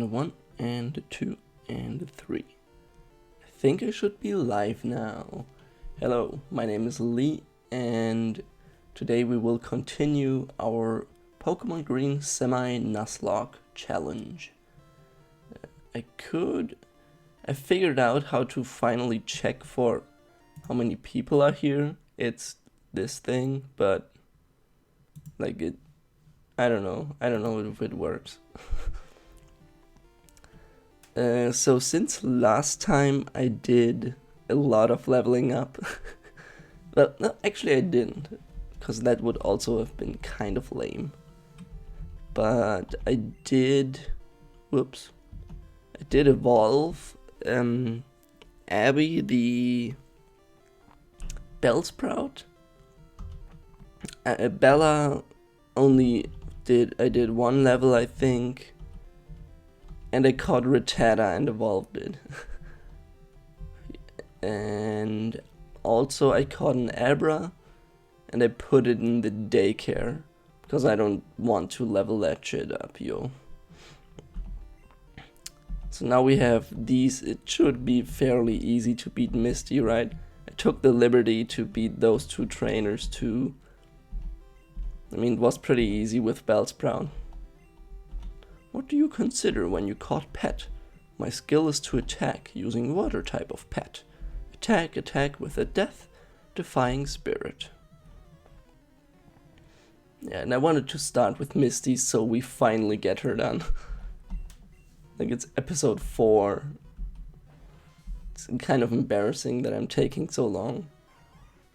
and 1 and 2 and 3. I think I should be live now. Hello, my name is Lee, and today we will continue our Pokemon Green semi-Nuzlocke challenge. I figured out how to finally check for how many people are here. It's this thing, but like I don't know if it works. So since last time I did a lot of leveling up, well, no, actually I didn't, because that would also have been kind of lame. But I did evolve Abby, the Bellsprout. Bella I did one level, I think, and I caught Rattata and evolved it. And also I caught an Abra and I put it in the daycare because I don't want to level that shit up, yo. So now we have these. It should be fairly easy to beat Misty, right? I took the liberty to beat those two trainers too. I mean, it was pretty easy with Bellsprout. What do you consider when you caught Pet? My skill is to attack using water type of pet. Attack with a death-defying spirit. Yeah, and I wanted to start with Misty so we finally get her done. Like, it's episode 4. It's kind of embarrassing that I'm taking so long.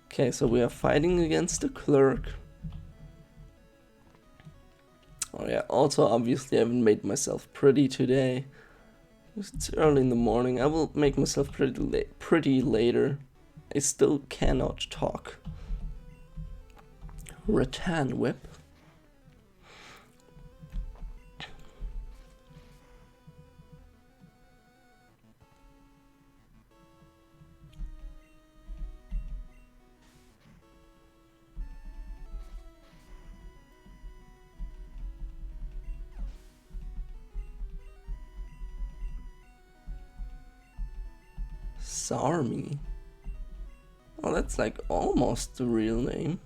Okay, so we are fighting against the clerk. Oh yeah, also obviously I haven't made myself pretty today. It's early in the morning. I will make myself pretty later. I still cannot talk. Rattan Whip. Sarmy. Oh, that's like almost the real name.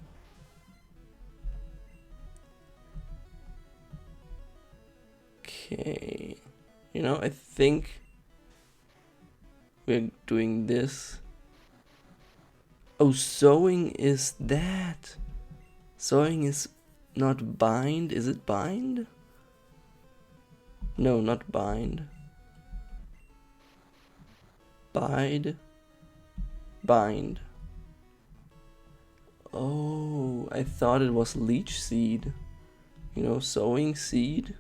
Okay. You know, I think we're doing this. Oh, sewing is that. Sewing is not bind. Is it bind? No, not bind. Bind. Oh, I thought it was leech seed. You know, sowing seed.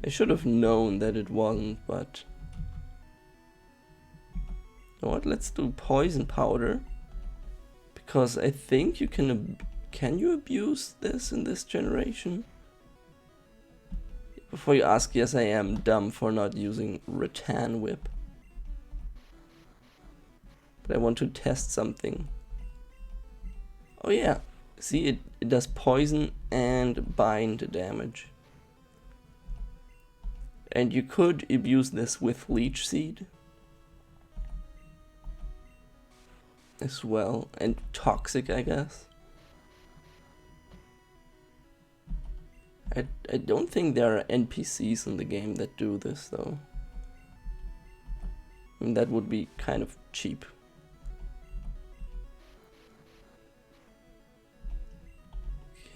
I should have known that it wasn't, but you know what? Let's do poison powder, because I think you can you abuse this in this generation? Before you ask, yes, I am dumb for not using Rattan Whip. But I want to test something. Oh yeah, see, it does poison and bind damage. And you could abuse this with Leech Seed as well, and Toxic, I guess. I don't think there are NPCs in the game that do this though. I mean, that would be kind of cheap.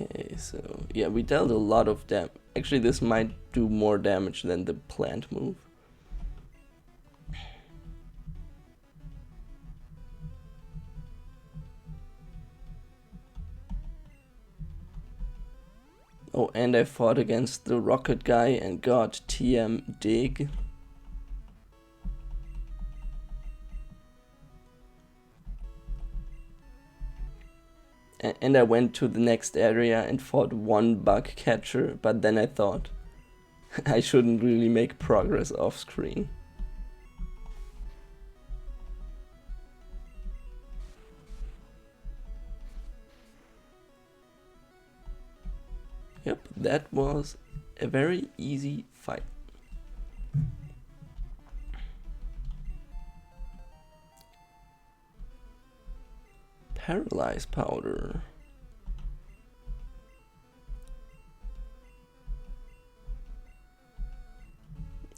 Okay, so yeah, we dealt a lot of damage. Actually, this might do more damage than the plant move. Oh, and I fought against the rocket guy and got TM Dig. And I went to the next area and fought one bug catcher, but then I thought I shouldn't really make progress off screen. Yep, that was a very easy fight. Paralyze powder.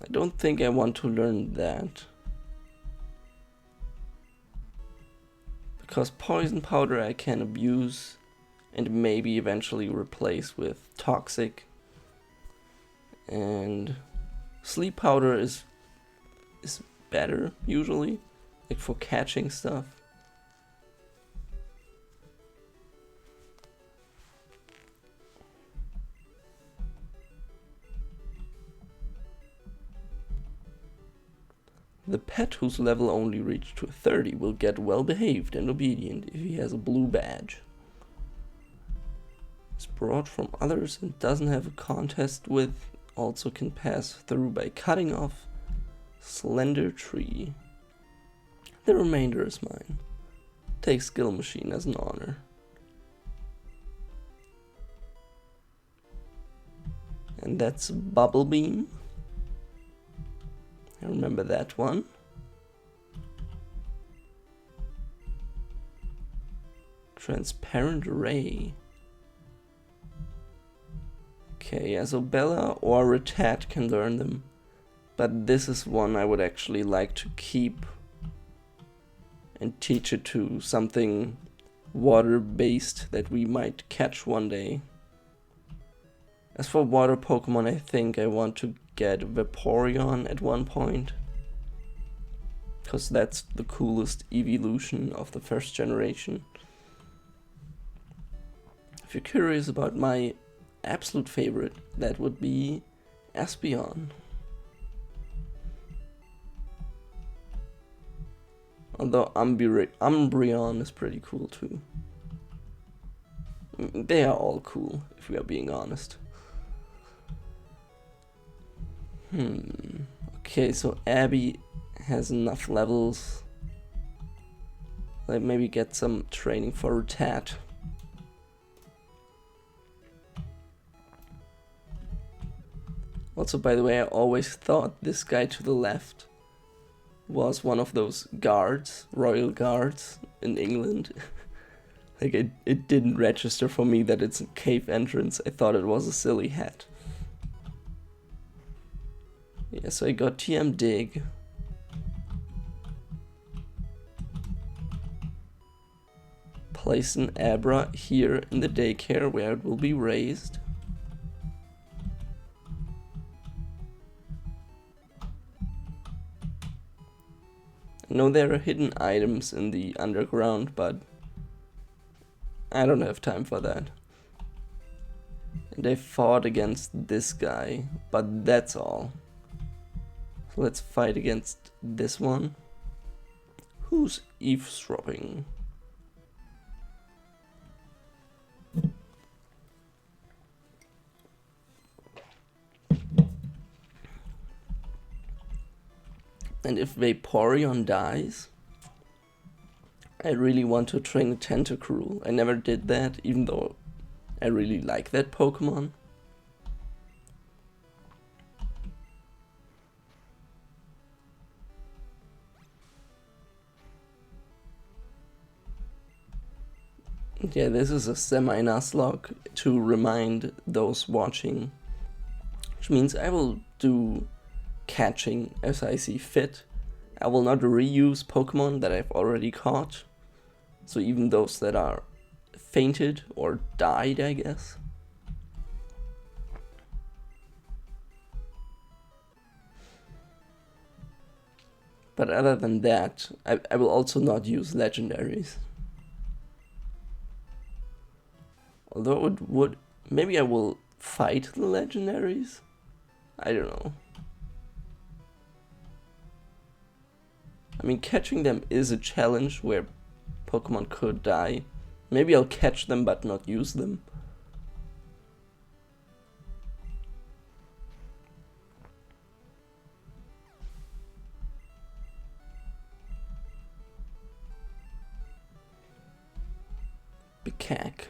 I don't think I want to learn that. Because poison powder I can abuse and maybe eventually replace with toxic. And sleep powder is better usually, like for catching stuff. The pet whose level only reached to 30 will get well behaved and obedient if he has a blue badge. Is brought from others and doesn't have a contest with, also can pass through by cutting off slender tree. The remainder is mine. Take skill machine as an honor. And that's bubble beam. I remember that one. Transparent ray. Okay, yeah, so Bella or Ratat can learn them. But this is one I would actually like to keep and teach it to something water-based that we might catch one day. As for water Pokemon, I think I want to get Vaporeon at one point, because that's the coolest evolution of the first generation. If you're curious about my absolute favorite, that would be Espeon. Although Umbreon is pretty cool too. They are all cool, if we are being honest. Okay, so Abby has enough levels. Like maybe get some training for Ratat. Also, by the way, I always thought this guy to the left was one of those guards, royal guards in England. Like it didn't register for me that it's a cave entrance. I thought it was a silly hat. Yeah, so I got TM Dig. Place an Abra here in the daycare where it will be raised. I know there are hidden items in the underground, but I don't have time for that. And they fought against this guy, but that's all. So let's fight against this one. Who's eavesdropping? And if Vaporeon dies, I really want to train a Tentacruel. I never did that, even though I really like that Pokemon. Yeah, this is a semi-Nuzlocke to remind those watching, which means I will do catching as I see fit. I will not reuse Pokemon that I've already caught, so even those that are fainted or died, I guess. But other than that, I will also not use legendaries. Although it would, maybe I will fight the legendaries? I don't know. I mean, catching them is a challenge where Pokemon could die. Maybe I'll catch them but not use them. Bikak.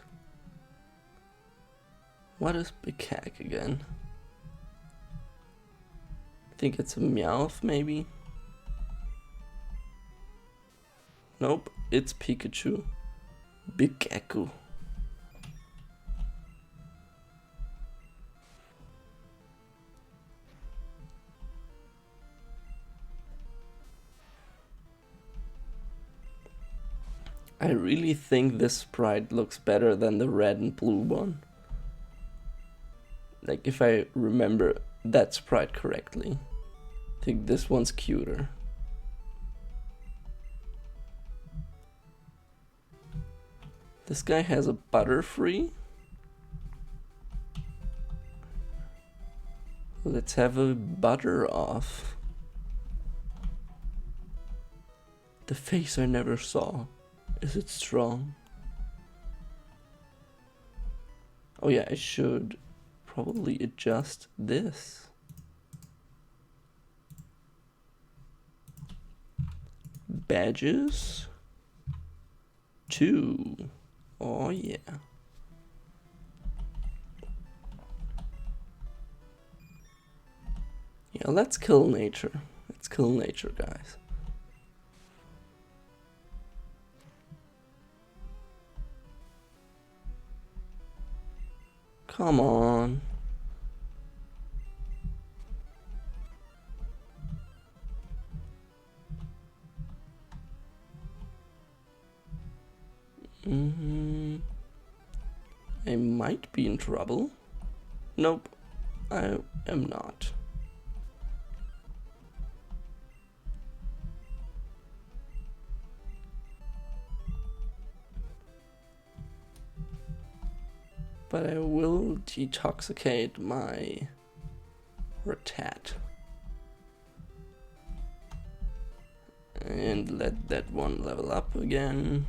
What is Bikak again? I think it's a Meowth, maybe? Nope, it's Pikachu. Big Echo. I really think this sprite looks better than the red and blue one. Like, if I remember that sprite correctly. I think this one's cuter. This guy has a Butterfree. Let's have a butter off. The face I never saw. Is it strong? Oh yeah, I should probably adjust this. Badges. 2. Oh yeah. Yeah, let's kill nature. Let's kill nature, guys. Come on. I might be in trouble. Nope, I am not. But I will detoxicate my Rattata. And let that one level up again.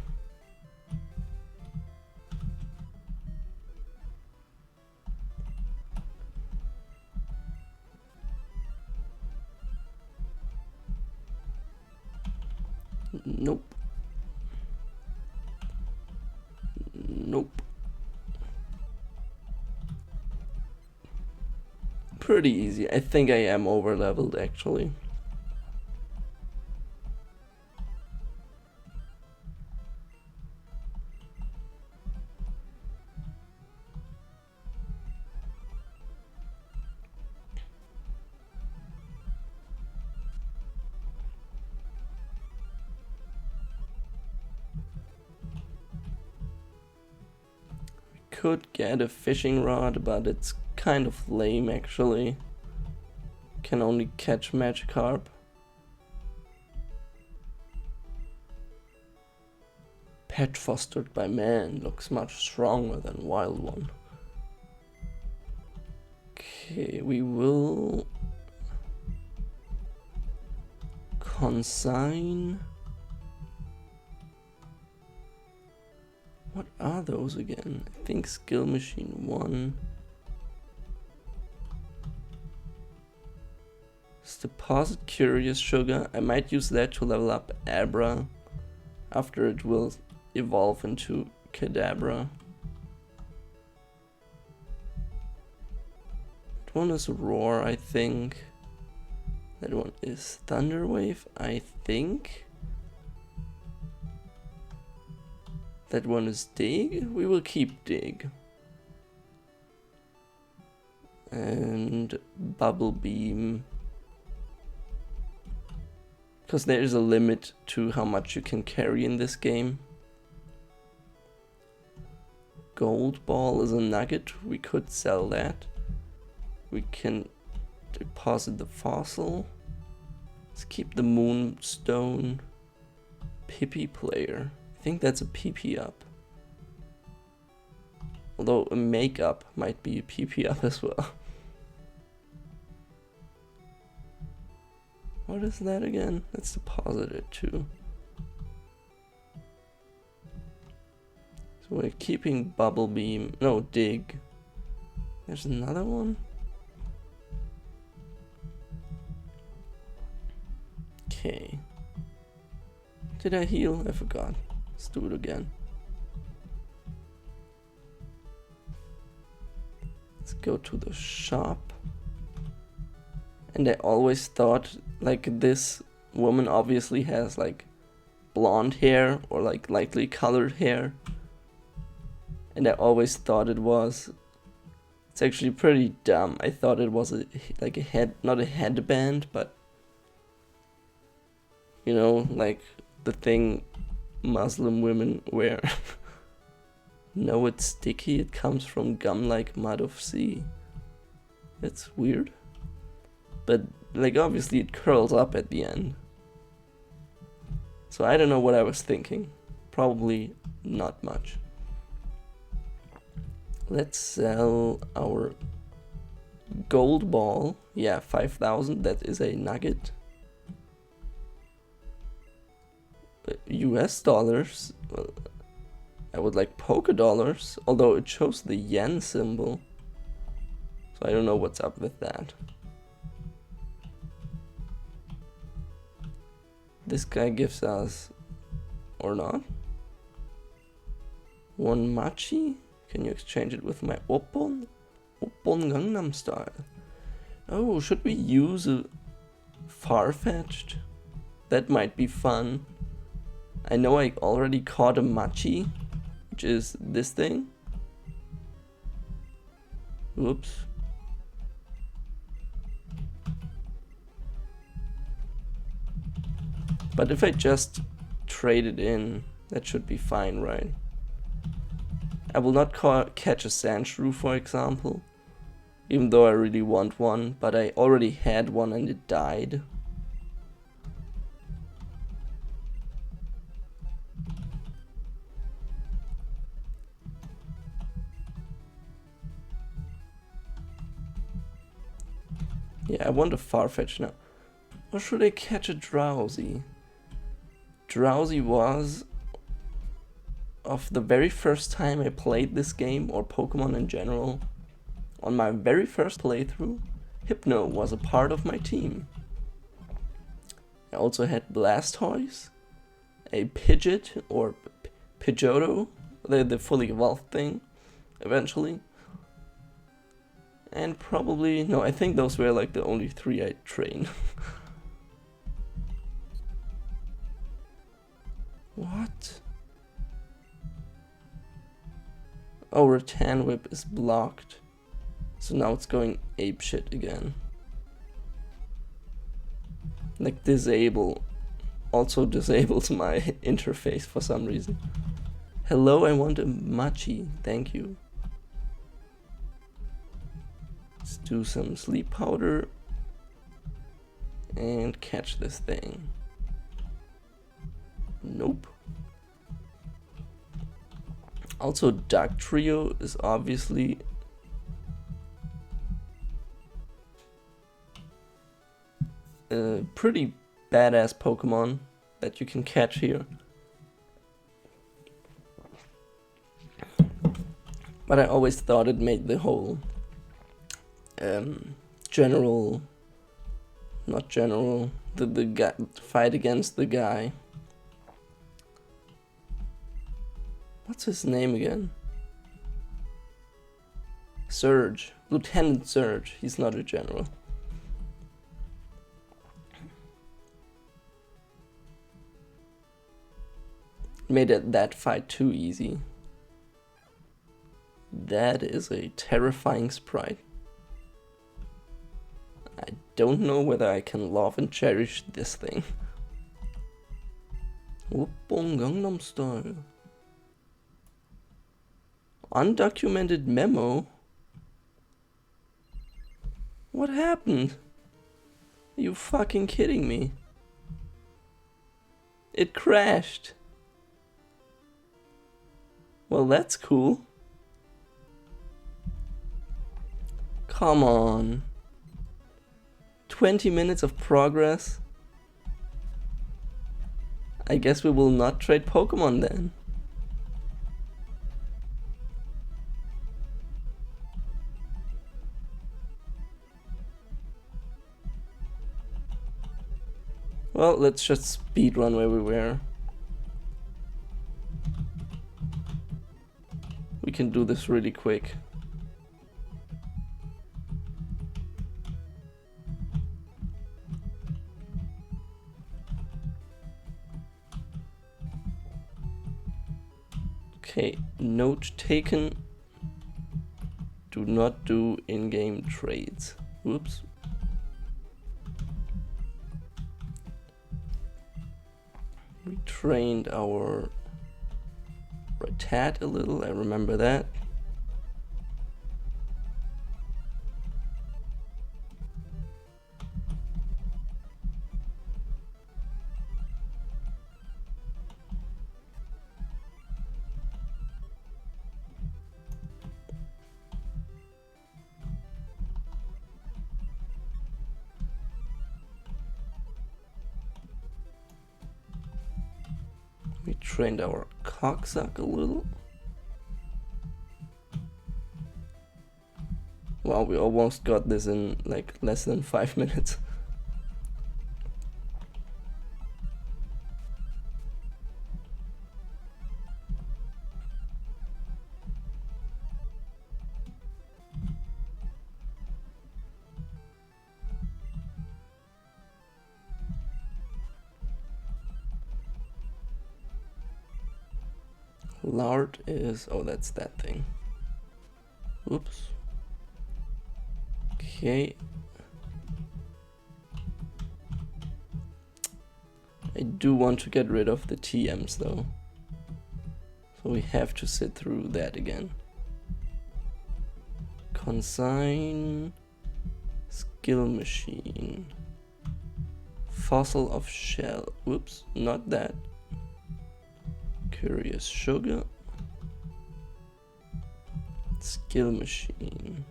Nope. Nope. Pretty easy. I think I am over leveled actually. Could get a fishing rod, but it's kind of lame actually. Can only catch Magikarp. Pet fostered by man looks much stronger than wild one. Okay, we will consign. What are those again? I think skill machine 1. Let's deposit Curious Sugar. I might use that to level up Abra after it will evolve into Kadabra. That one is Roar, I think. That one is Thunder Wave, I think. That one is Dig. We will keep Dig. And Bubble Beam. Because there is a limit to how much you can carry in this game. Gold Ball is a nugget. We could sell that. We can deposit the fossil. Let's keep the Moonstone. Pippi Player. I think that's a PP up. Although a makeup might be a PP up as well. What is that again? Let's deposit it too. So we're keeping Bubble Beam. No, Dig. There's another one. Okay. Did I heal? I forgot. Let's do it again. Let's go to the shop. And I always thought like this woman obviously has like blonde hair or like lightly colored hair. And I always thought it was. It's actually pretty dumb. I thought it was like a head, not a headband, but you know, like the thing Muslim women wear. No, it's sticky. It comes from gum like mud of sea. It's weird. But like obviously it curls up at the end. So I don't know what I was thinking. Probably not much. Let's sell our gold ball. Yeah, 5,000. That is a nugget. US dollars. Well, I would like polka dollars, although it shows the yen symbol. So I don't know what's up with that. This guy gives us, or not, one machi. Can you exchange it with my Oppon? Oppon Gangnam Style. Oh, should we use a Farfetched? That might be fun. I know I already caught a machi, which is this thing. Whoops. But if I just trade it in, that should be fine, right? I will not catch a sand shrew, for example, even though I really want one, but I already had one and it died. Yeah, I want a Farfetch now. Or should I catch a Drowsy? Drowsy was, of the very first time I played this game, or Pokemon in general, on my very first playthrough, Hypno was a part of my team. I also had Blastoise, a Pidgeot, or Pidgeotto, the fully evolved thing, eventually. And probably, no, I think those were like the only 3 I trained. What? Oh, Rattan Whip is blocked. So now it's going apeshit again. Like disable. Also disables my interface for some reason. Hello, I want a Machi. Thank you. Let's do some sleep powder. And catch this thing. Nope. Also, Dark Trio is obviously a pretty badass Pokemon that you can catch here. But I always thought it made the whole general, not general, the guy, fight against the guy. What's his name again? Surge. Lieutenant Surge. He's not a general. Made that fight too easy. That is a terrifying sprite. I don't know whether I can love and cherish this thing. Oppon Gangnam Style. Undocumented memo? What happened? Are you fucking kidding me? It crashed. Well, that's cool. Come on. 20 minutes of progress? I guess we will not trade Pokemon then. Well, let's just speedrun where we were. We can do this really quick. Okay, note taken. Do not do in-game trades. Whoops. We trained our Ratat a little, I remember that. We trained our cocksuck a little. Wow, we almost got this in like less than 5 minutes. Lard is, oh, that's that thing. Oops. Okay. I do want to get rid of the TMs though. So we have to sit through that again. Consign. Skill machine. Fossil of shell. Whoops, not that. Curious sugar. Skill machine.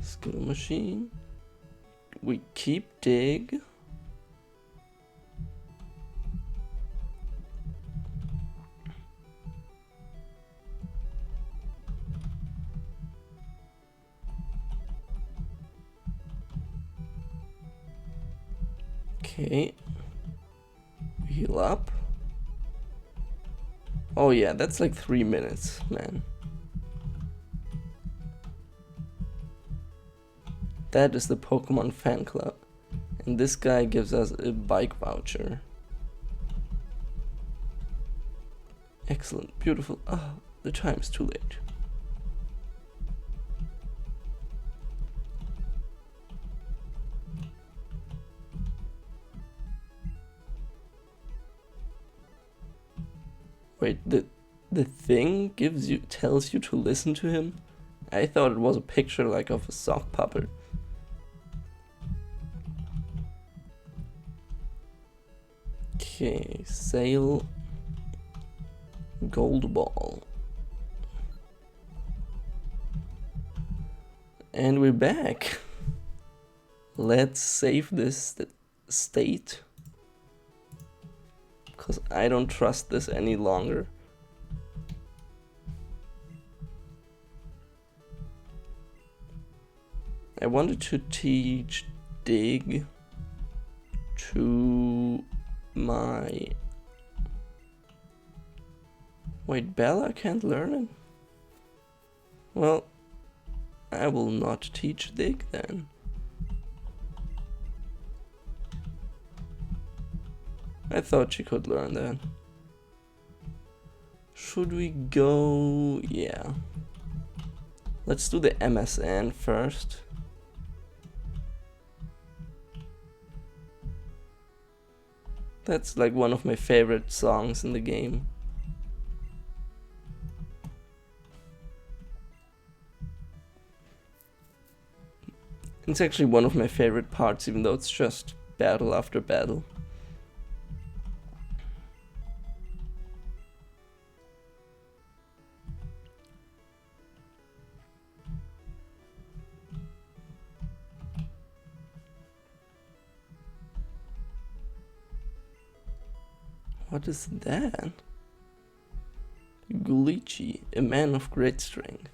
Skill machine. We keep dig. Okay. Heal up. Oh yeah, that's like 3 minutes, man. That is the Pokemon fan club. And this guy gives us a bike voucher. Excellent, beautiful. Oh, the time is too late. Wait, the thing tells you to listen to him? I thought it was a picture like of a sock puppet. Okay, sale gold ball. And we're back. Let's save this state. Because I don't trust this any longer. I wanted to teach dig to my... Wait, Bella can't learn it? Well, I will not teach dig then. I thought she could learn that. Should we go? Yeah. Let's do the MSN first. That's like one of my favorite songs in the game. It's actually one of my favorite parts, even though it's just battle after battle. What is that? Gulichi, a man of great strength.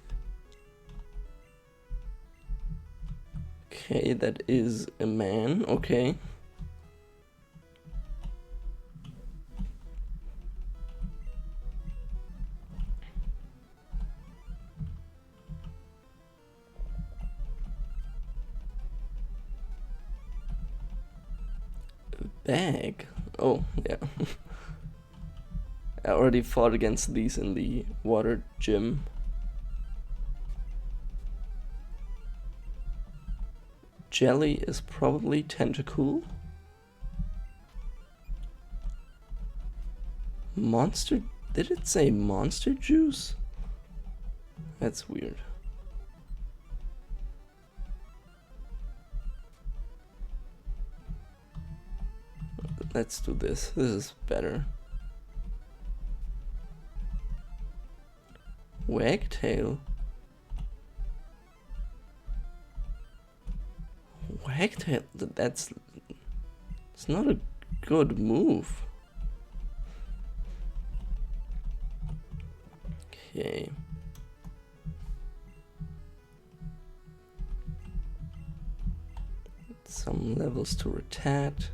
Okay, that is a man, okay. A bag, Oh, yeah. I already fought against these in the water gym. Jelly is probably tentacle. Monster? Did it say monster juice? That's weird. Let's do this. This is better. Wagtail? Wagtail? It's not a good move. Okay. Some levels to Ratat.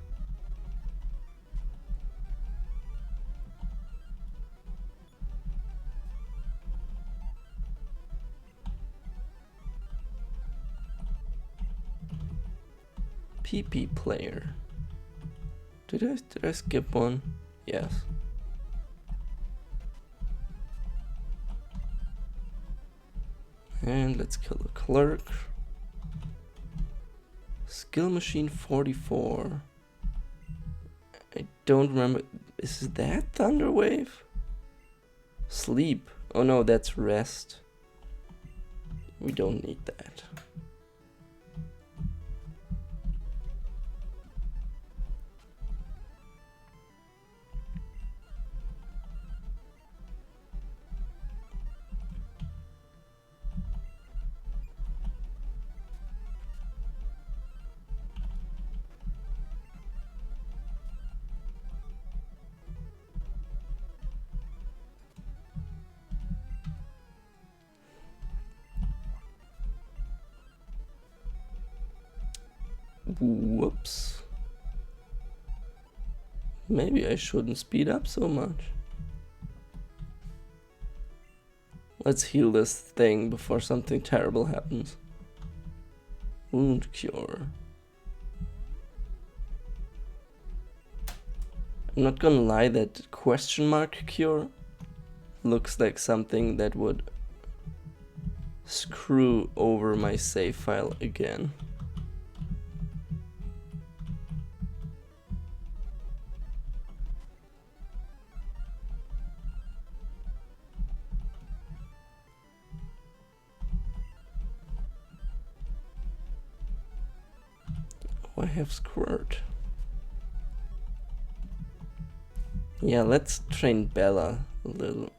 PP player. Did I skip one? Yes. And let's kill the clerk. Skill machine 44. I don't remember. Is that Thunderwave? Sleep. Oh no, that's rest. We don't need that. Whoops. Maybe I shouldn't speed up so much. Let's heal this thing before something terrible happens. Wound cure. I'm not gonna lie, that question mark cure looks like something that would screw over my save file again. I have Squirt. Yeah, let's train Bella a little.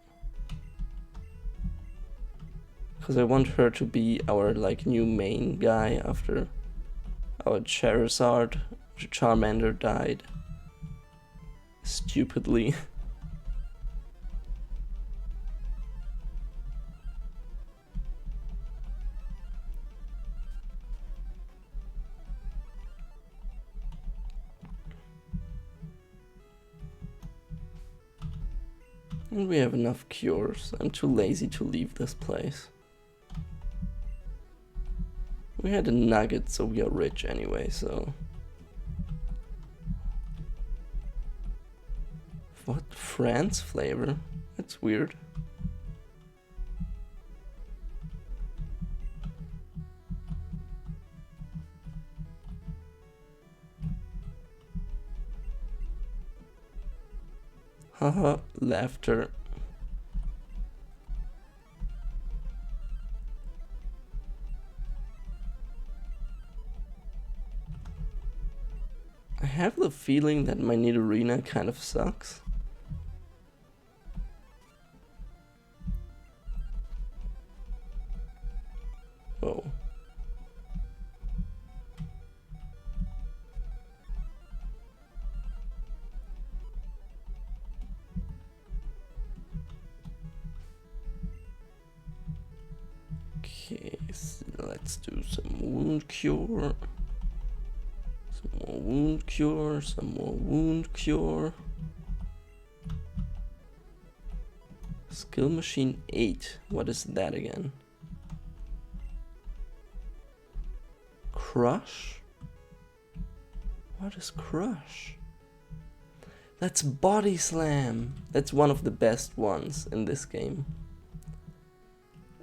Because I want her to be our like new main guy after our Charizard, Charmander died. Stupidly. And we have enough cures. I'm too lazy to leave this place. We had a nugget, so we are rich anyway, so... What? France flavor? That's weird. Haha, laughter. I have the feeling that my Nidorina kind of sucks. Oh. Okay, so let's do some wound cure. Some more wound cure, some more wound cure. Skill machine 8. What is that again? Crush? What is crush? That's Body Slam. That's one of the best ones in this game.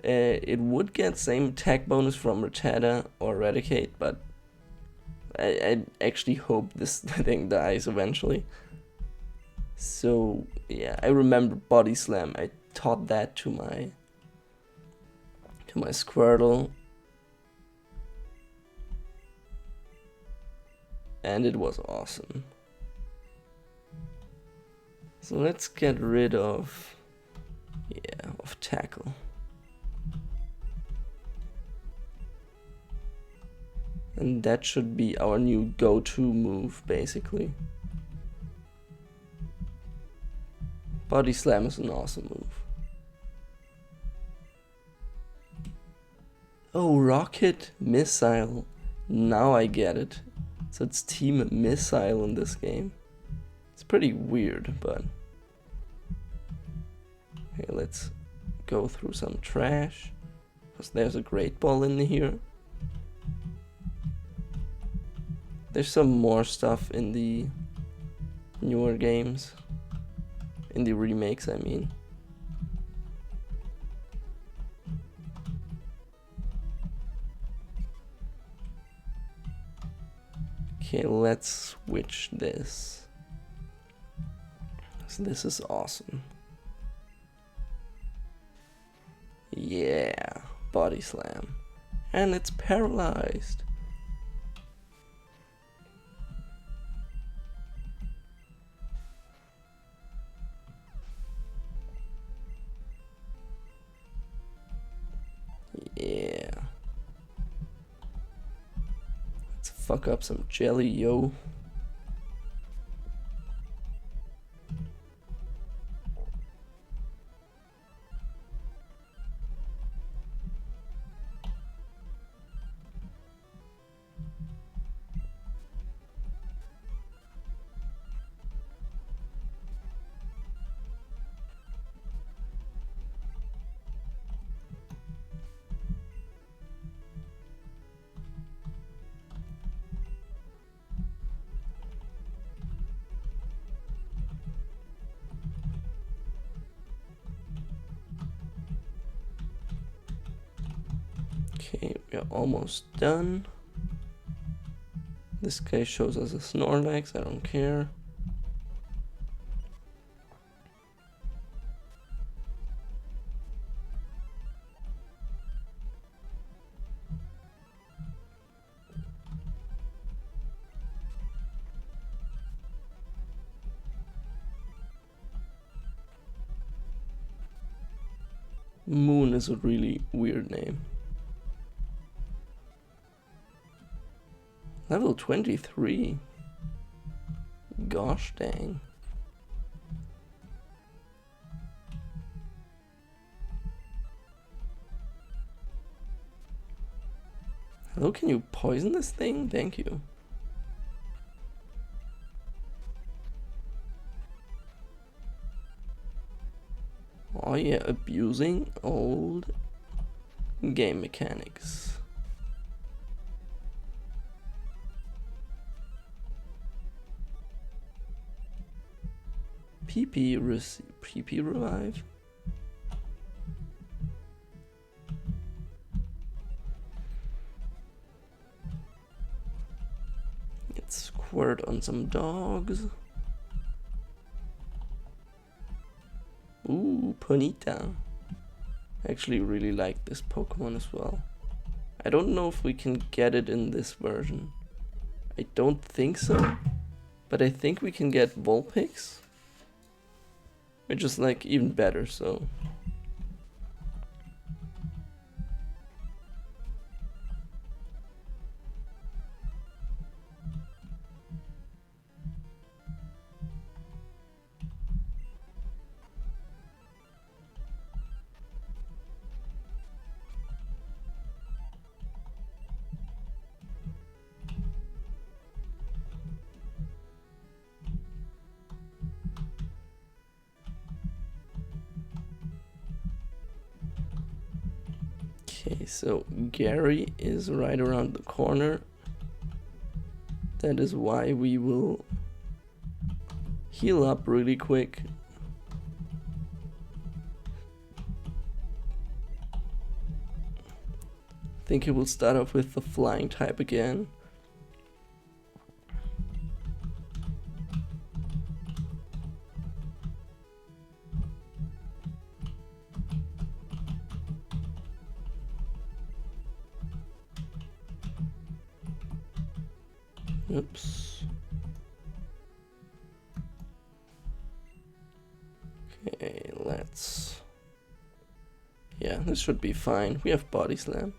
It would get same attack bonus from Rattata or Eradicate, but I actually hope this thing dies eventually. So yeah, I remember Body Slam. I taught that to my Squirtle, and it was awesome. So let's get rid of Tackle. And that should be our new go-to move, basically. Body Slam is an awesome move. Oh, Rocket Missile. Now I get it. So it's Team Missile in this game. It's pretty weird, but... Okay, let's go through some trash. Because there's a Great Ball in here. There's some more stuff in the newer games. In the remakes, I mean. Okay, let's switch this. So this is awesome. Yeah, Body Slam. And it's paralyzed. Yeah. Let's fuck up some jelly, yo. Okay, we are almost done. This guy shows us a Snorlax, I don't care. Moon is a really weird name. Level 23. Gosh dang. Hello, can you poison this thing? Thank you. Oh yeah, abusing old game mechanics. PP revive. Let's squirt on some dogs. Ooh, Ponyta. I actually really like this Pokemon as well. I don't know if we can get it in this version. I don't think so. But I think we can get Vulpix. Which is like even better, so. Okay, so Gary is right around the corner. That is why we will heal up really quick. I think he will start off with the flying type again. Oops. Okay, let's... Yeah, this should be fine. We have body slam.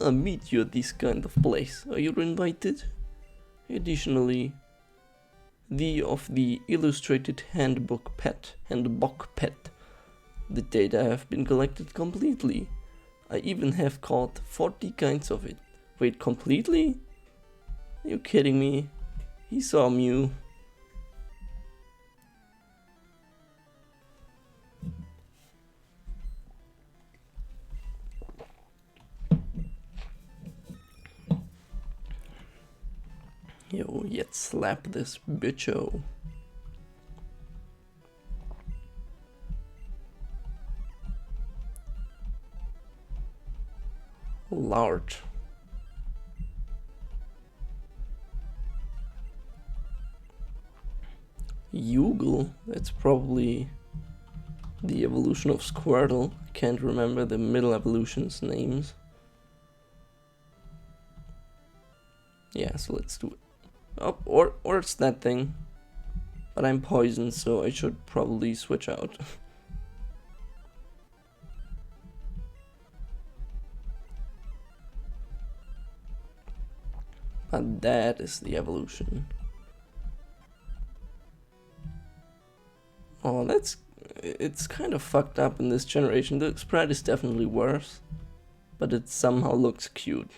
I'll meet you at this kind of place. Are you invited? Additionally, of the illustrated handbook pet. The data have been collected completely. I even have caught 40 kinds of it. Wait, completely? Are you kidding me? He saw Mew. Yo, yet slap this bitcho. Large. Yugle, that's probably the evolution of Squirtle. Can't remember the middle evolution's names. Yeah, so let's do it. Oh, or it's that thing. But I'm poisoned, so I should probably switch out. But that is the evolution. Oh, it's kind of fucked up in this generation. The sprite is definitely worse, but it somehow looks cute.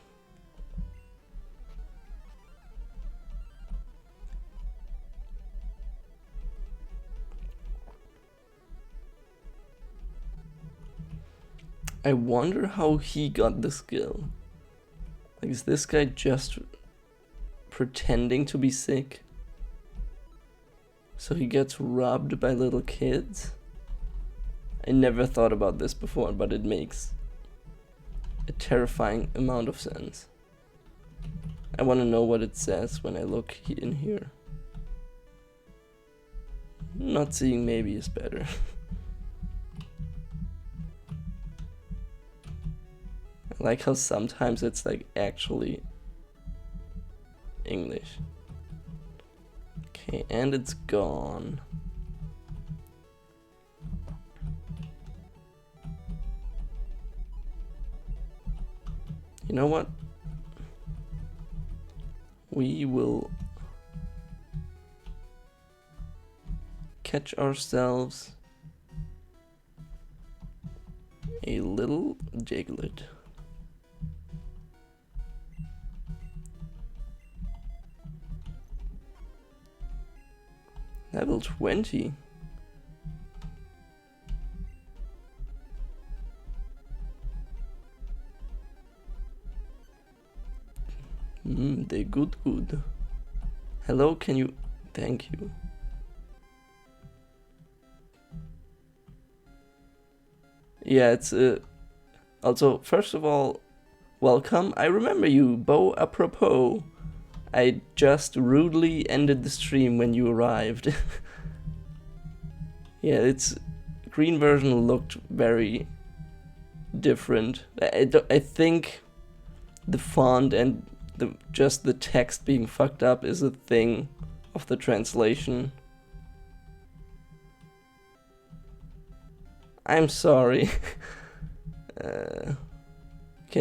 I wonder how he got the skill. Like, is this guy just pretending to be sick? So he gets robbed by little kids? I never thought about this before, but it makes a terrifying amount of sense. I want to know what it says when I look in here. Not seeing maybe is better. I like how sometimes it's like actually English. Okay, and it's gone. You know what? We will catch ourselves a little Jiglet. Level 20. They good. Hello, can you... Thank you. Yeah, it's also, first of all, welcome. I remember you, Bo apropos. I just rudely ended the stream when you arrived. Yeah, its green version looked very different. I think the font and just the text being fucked up is a thing of the translation. I'm sorry. Okay,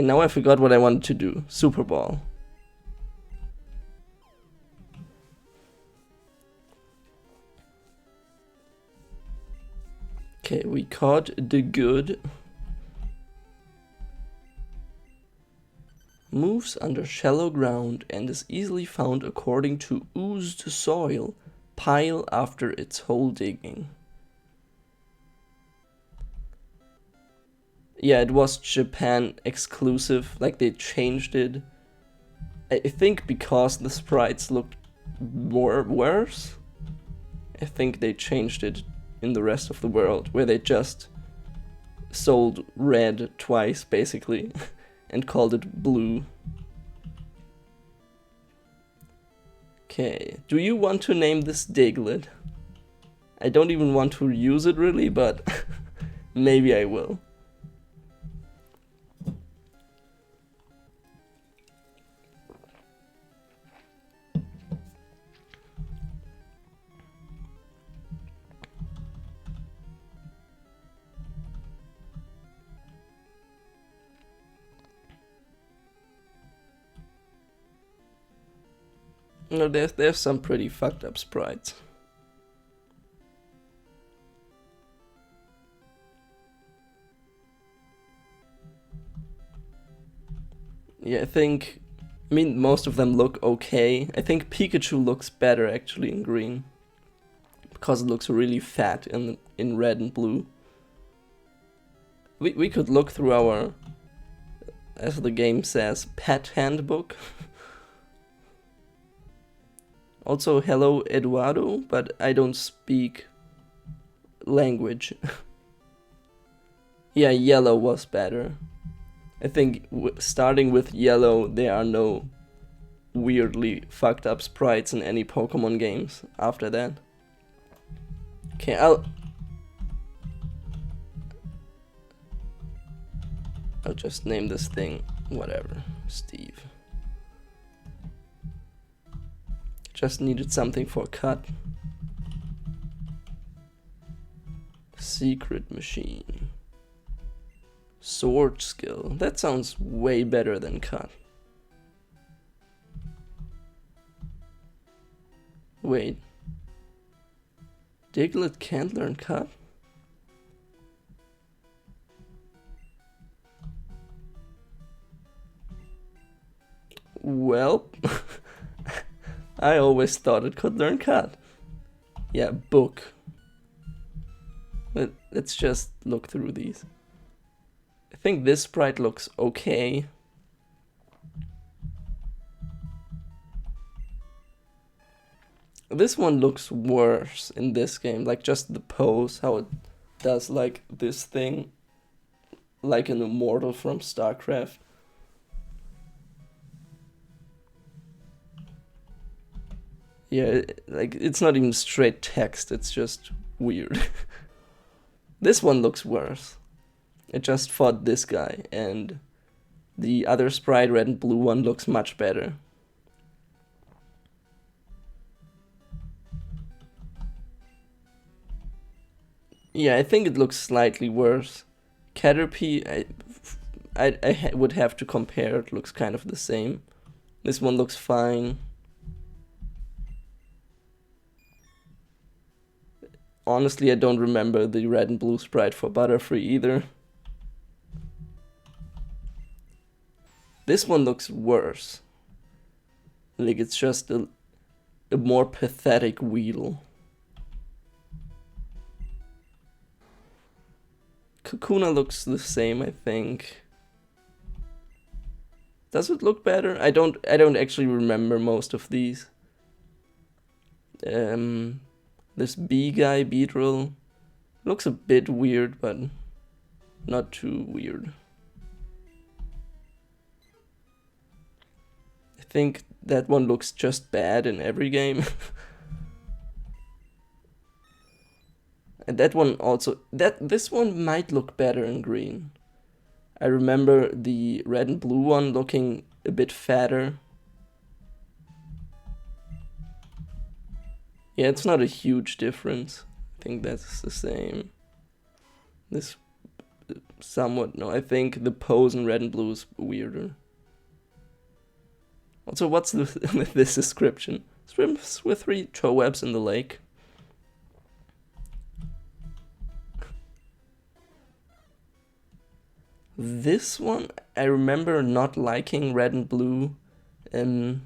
now I forgot what I wanted to do. Super Ball. Okay, we caught the good. Moves under shallow ground and is easily found according to oozed soil pile after its hole digging. Yeah, it was Japan exclusive, like they changed it. I think because the sprites looked worse I think they changed it in the rest of the world, where they just sold red twice, basically, and called it blue. Okay, do you want to name this Diglett? I don't even want to use it really, but maybe I will. No, there's some pretty fucked up sprites. Yeah, I mean, most of them look okay. I think Pikachu looks better actually in green, because it looks really fat in red and blue. We could look through our, as the game says, pet handbook. Also, hello Eduardo, but I don't speak language. Yeah, yellow was better. I think starting with yellow, there are no weirdly fucked up sprites in any Pokemon games after that. Okay, I'll just name this thing whatever, Steve. Just needed something for cut. Secret machine. Sword skill. That sounds way better than cut. Wait. Diglett can't learn cut? Well, I always thought it could learn cut. Yeah, book. Let's just look through these. I think this sprite looks okay. This one looks worse in this game, like just the pose, how it does like this thing, like an immortal from StarCraft. Yeah, like it's not even straight text, it's just weird. This one looks worse. It just fought this guy, and the other sprite, red and blue one, looks much better. Yeah, I think it looks slightly worse. Caterpie, I would have to compare, it looks kind of the same. This one looks fine. Honestly, I don't remember the red and blue sprite for Butterfree either. This one looks worse. Like it's just a more pathetic Weedle. Kakuna looks the same, I think. Does it look better? I don't actually remember most of these. This bee guy, Beedrill, looks a bit weird, but not too weird. I think that one looks just bad in every game. And that one also, this one might look better in green. I remember the red and blue one looking a bit fatter. Yeah, it's not a huge difference. I think that's the same. This somewhat, no, I think the pose in red and blue is weirder. Also, what's with this description? Swims with 3 Chowebs in the lake. This one, I remember not liking red and blue and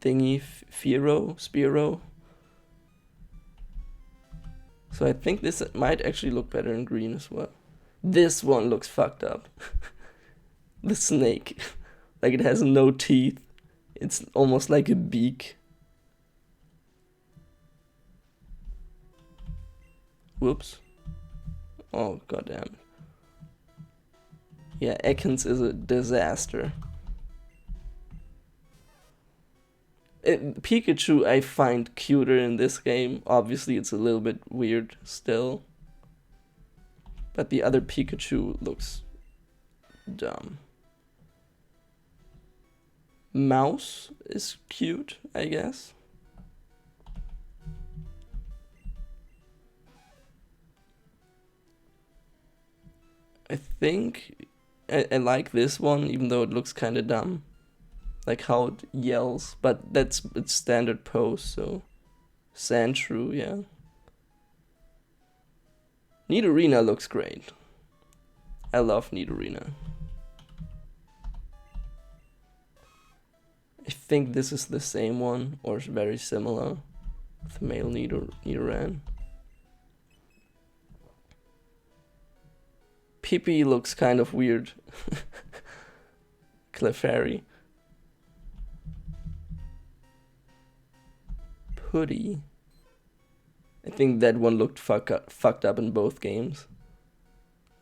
thingy Spearow. So I think this might actually look better in green as well. This one looks fucked up. The snake. Like it has no teeth. It's almost like a beak. Whoops. Oh, goddamn. Yeah, Ekans is a disaster. Pikachu I find cuter in this game. Obviously, it's a little bit weird still. But the other Pikachu looks dumb. Mouse is cute, I guess. I think I like this one, even though it looks kind of dumb. Like how it yells, but that's its standard pose, so... Sandshrew, yeah. Nidorina looks great. I love Nidorina. I think this is the same one, or very similar. The male Nidoran. Pippi looks kind of weird. Clefairy. Putty. I think that one looked fucked up in both games.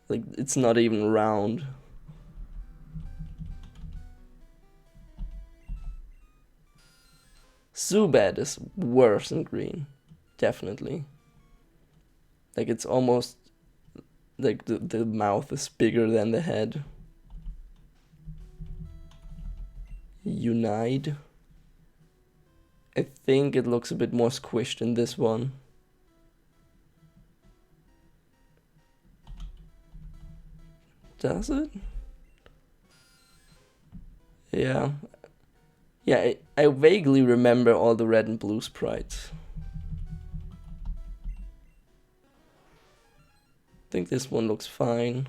Like, it's not even round. Zubat is worse in green. Definitely. Like, it's almost... like, the mouth is bigger than the head. Unite. I think it looks a bit more squished in this one. Does it? Yeah. Yeah, I vaguely remember all the red and blue sprites. I think this one looks fine.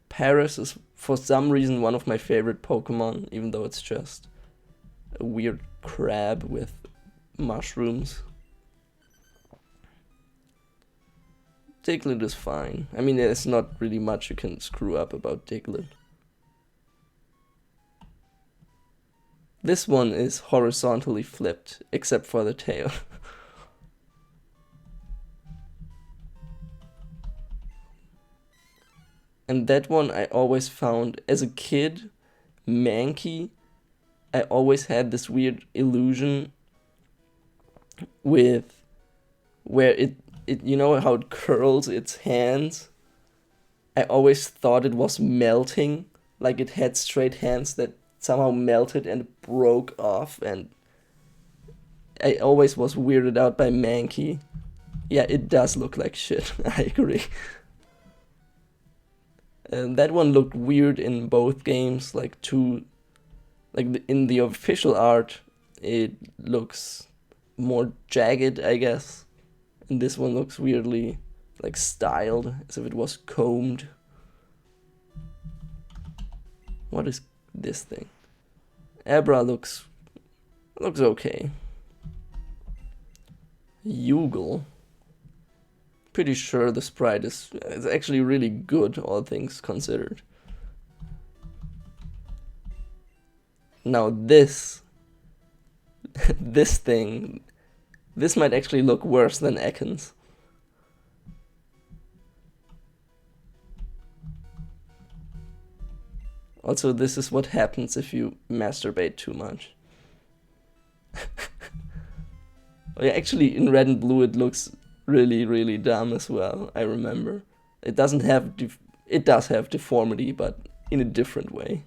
Paris is for some reason one of my favorite Pokemon, even though it's just a weird crab with mushrooms. Diglett is fine. I mean, there's not really much you can screw up about Diglett. This one is horizontally flipped, except for the tail. And that one I always found, as a kid, Mankey, I always had this weird illusion with where it you know how it curls its hands? I always thought it was melting, like it had straight hands that somehow melted and broke off, and I always was weirded out by Mankey. Yeah, it does look like shit, I agree. And that one looked weird in both games, like in the official art, it looks more jagged, I guess. And this one looks weirdly, like, styled, as if it was combed. What is this thing? Abra looks okay. Yugle. Pretty sure the sprite is actually really good, all things considered. Now this thing, this might actually look worse than Ekans. Also, this is what happens if you masturbate too much. Oh, yeah, actually, in red and blue it looks really, really dumb as well, I remember. It doesn't have... it does have deformity, but in a different way.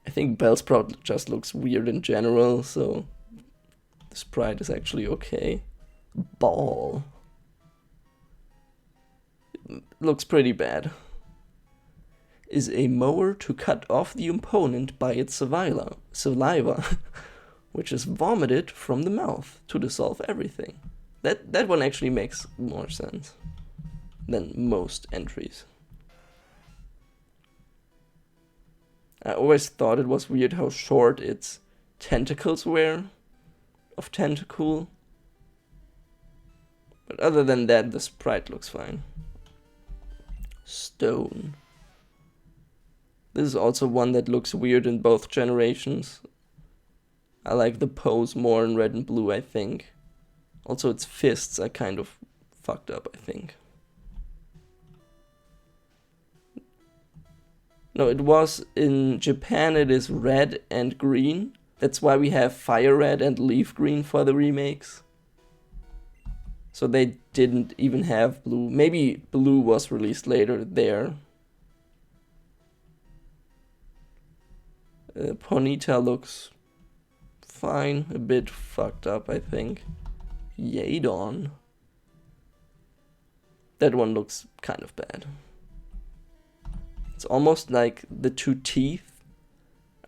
I think Bellsprout just looks weird in general, so the sprite is actually okay. Ball. It looks pretty bad. Is a mower to cut off the opponent by its saliva, which is vomited from the mouth to dissolve everything. That one actually makes more sense than most entries. I always thought it was weird how short its tentacles were of Tentacool. But other than that, the sprite looks fine. Stone. This is also one that looks weird in both generations. I like the pose more in red and blue, I think. Also, its fists are kind of fucked up, I think. No, it was in Japan, it is red and green. That's why we have fire red and leaf green for the remakes. So they didn't even have blue. Maybe blue was released later there. Ponyta looks fine, a bit fucked up, I think. Yadon. That one looks kind of bad. It's almost like the two teeth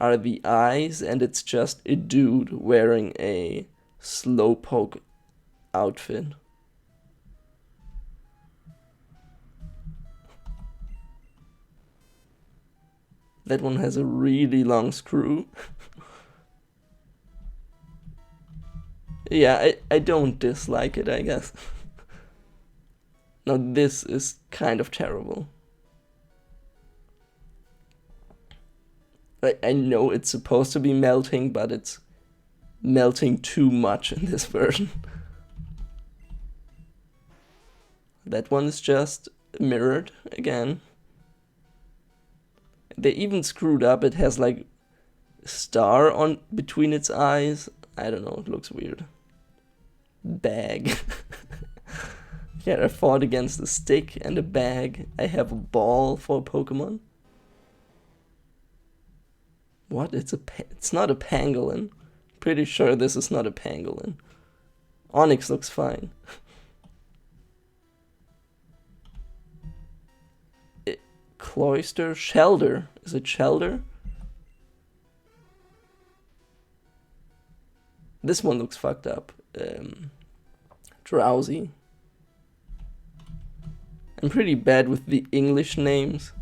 are the eyes, and it's just a dude wearing a slowpoke outfit. That one has a really long screw. Yeah, I don't dislike it, I guess. Now this is kind of terrible. I know it's supposed to be melting, but it's melting too much in this version. That one is just mirrored again. They even screwed up, it has like a star on between its eyes. I don't know, it looks weird. Bag. Yeah, I fought against a stick and a bag. I have a ball for a Pokemon. What? It's not a pangolin. Pretty sure this is not a pangolin. Onyx looks fine. Cloyster? Shelder. Is it Shelder? This one looks fucked up. Drowsy. I'm pretty bad with the English names.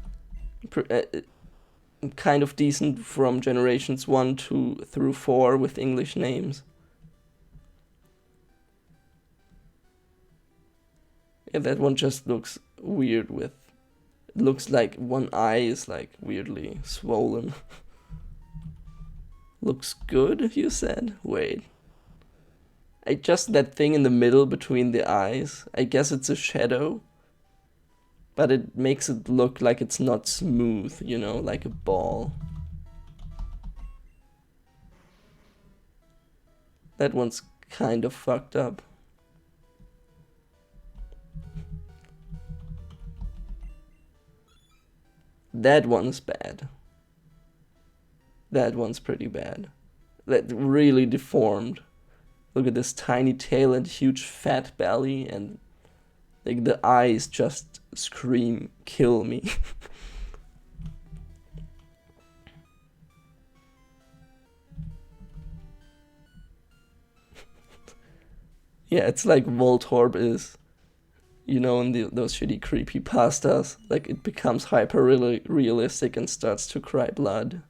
I'm kind of decent from generations 1 through 4 with English names. Yeah, that one just looks weird with... It looks like one eye is like weirdly swollen. Looks good, you said? Wait. Just that thing in the middle between the eyes. I guess it's a shadow. But it makes it look like it's not smooth, you know, like a ball. That one's kind of fucked up. That one's bad. That one's pretty bad. That really deformed. Look at this tiny tail and huge fat belly, and like the eyes just scream, kill me. Yeah, it's like Voltorb is, you know, in those shitty creepypastas. Like it becomes hyper realistic and starts to cry blood.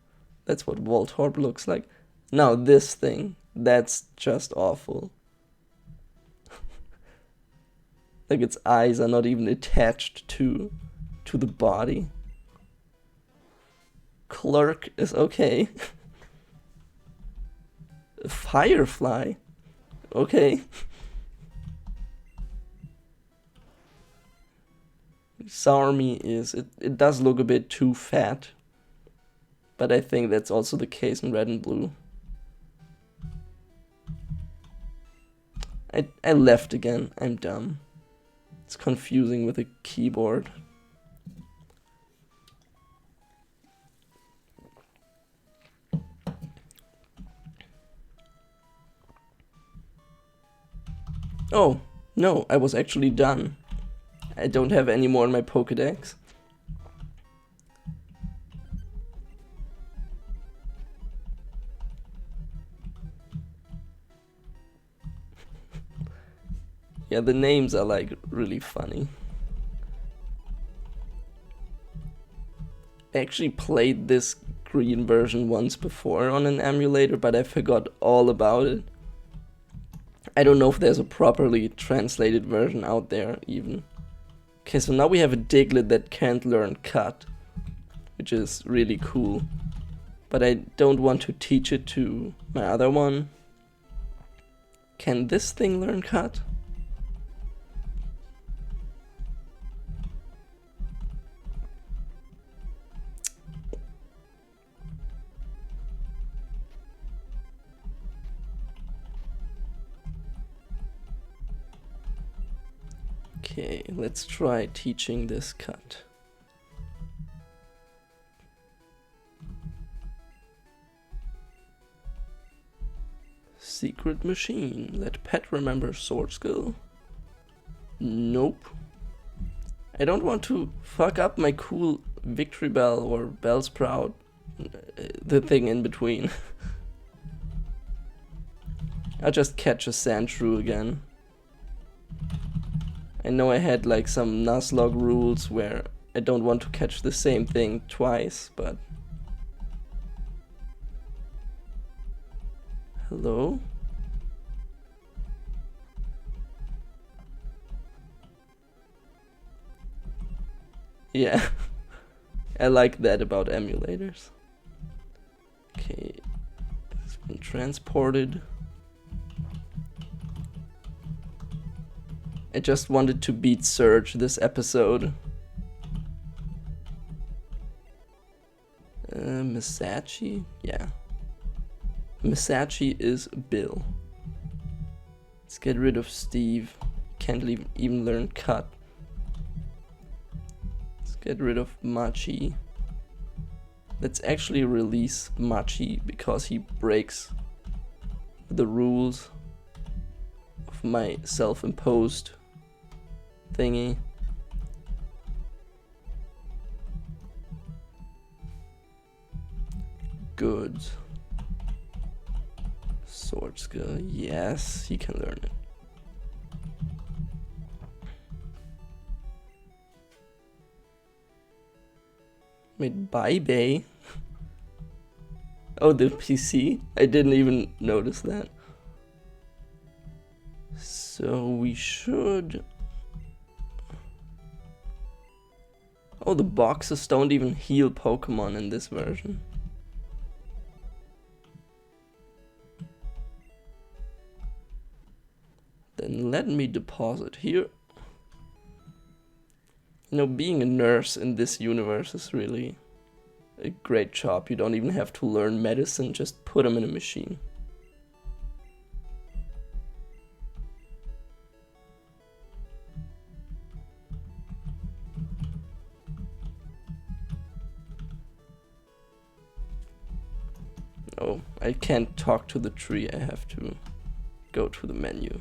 That's what Voltorb looks like. Now this thing, that's just awful. Like its eyes are not even attached to the body. Clerk is okay. Firefly, okay. Sarmy is, it does look a bit too fat. But I think that's also the case in red and blue. I left again, I'm dumb. It's confusing with a keyboard. Oh, no, I was actually done. I don't have any more in my Pokédex. Yeah, the names are like really funny. I actually played this green version once before on an emulator, but I forgot all about it. I don't know if there's a properly translated version out there even. Okay, so now we have a Diglett that can't learn Cut, which is really cool. But I don't want to teach it to my other one. Can this thing learn cut? Okay, let's try teaching this cut. Secret machine. Let pet remember sword skill. Nope. I don't want to fuck up my cool victory bell or bell sprout. The thing in between. I'll just catch a sand shrew again. I know I had like some Nuzlocke rules where I don't want to catch the same thing twice, but... Hello? Yeah, I like that about emulators. Okay, it's been transported. I just wanted to beat Surge this episode. Misachi? Yeah. Misachi is Bill. Let's get rid of Steve. Can't even learn cut. Let's get rid of Machi. Let's actually release Machi because he breaks the rules of my self-imposed thingy. Good. Sword skill, yes, he can learn it. Made by Bay. Oh, the PC? I didn't even notice that. So we should... Oh, the boxes don't even heal Pokemon in this version. Then let me deposit here. You know, being a nurse in this universe is really a great job. You don't even have to learn medicine, just put them in a machine. Oh, I can't talk to the tree, I have to go to the menu.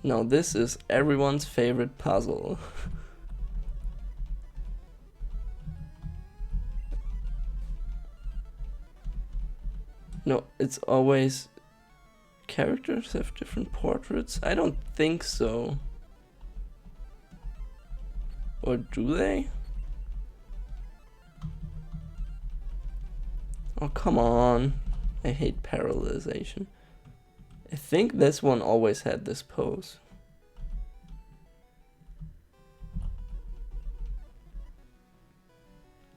Now this is everyone's favorite puzzle. No, it's always characters have different portraits? I don't think so. Or do they? Oh, come on. I hate paralyzation. I think this one always had this pose.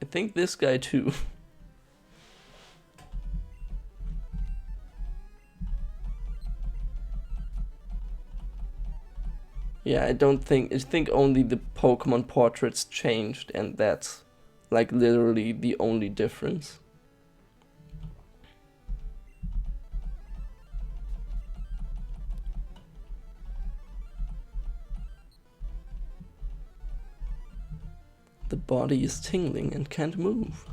I think this guy too. Yeah, I think only the Pokemon portraits changed, and that's like literally the only difference. The body is tingling and can't move.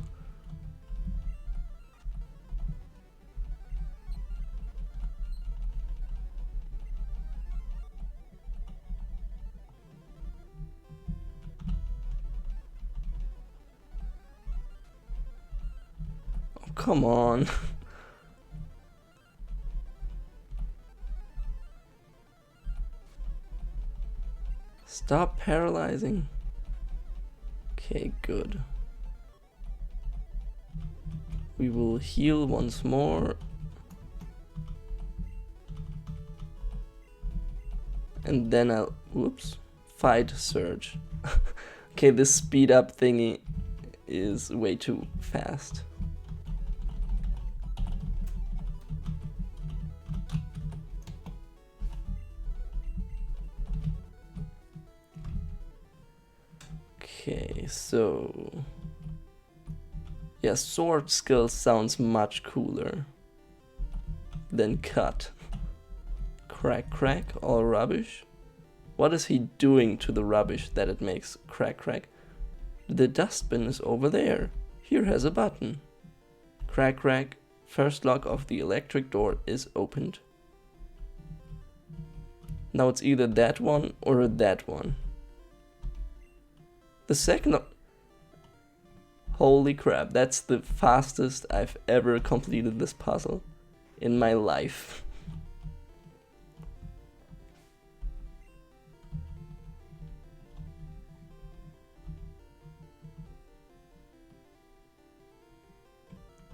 Oh, come on. Stop paralyzing. Okay, good. We will heal once more. And then I'll, whoops, fight Surge. Okay, this speed up thingy is way too fast. Okay, so yeah, sword skill sounds much cooler than cut. Crack, crack, all rubbish. What is he doing to the rubbish that it makes crack, crack? The dustbin is over there. Here has a button. Crack, crack. First lock of the electric door is opened. Now it's either that one or that one. The second... Holy crap, that's the fastest I've ever completed this puzzle in my life.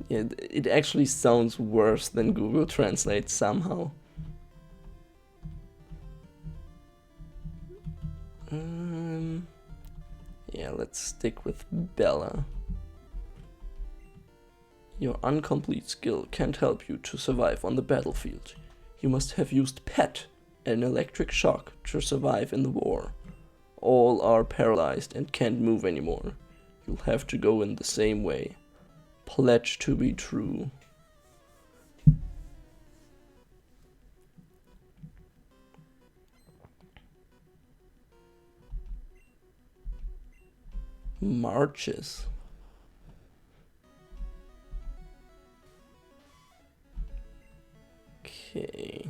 Yeah, it actually sounds worse than Google Translate somehow. Yeah, let's stick with Bella. Your incomplete skill can't help you to survive on the battlefield. You must have used PET, an electric shock, to survive in the war. All are paralyzed and can't move anymore. You'll have to go in the same way. Pledge to be true. Marches. Okay.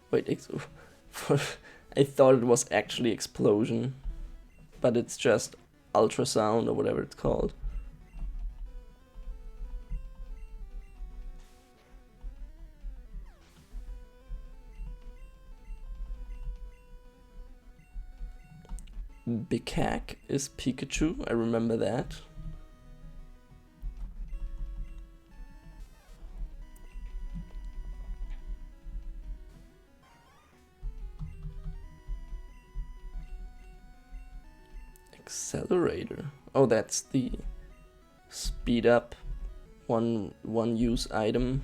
Wait, I thought it was actually explosion, but it's just ultrasound or whatever it's called. Big Hack is Pikachu, I remember that. Accelerator. Oh, that's the speed up one use item.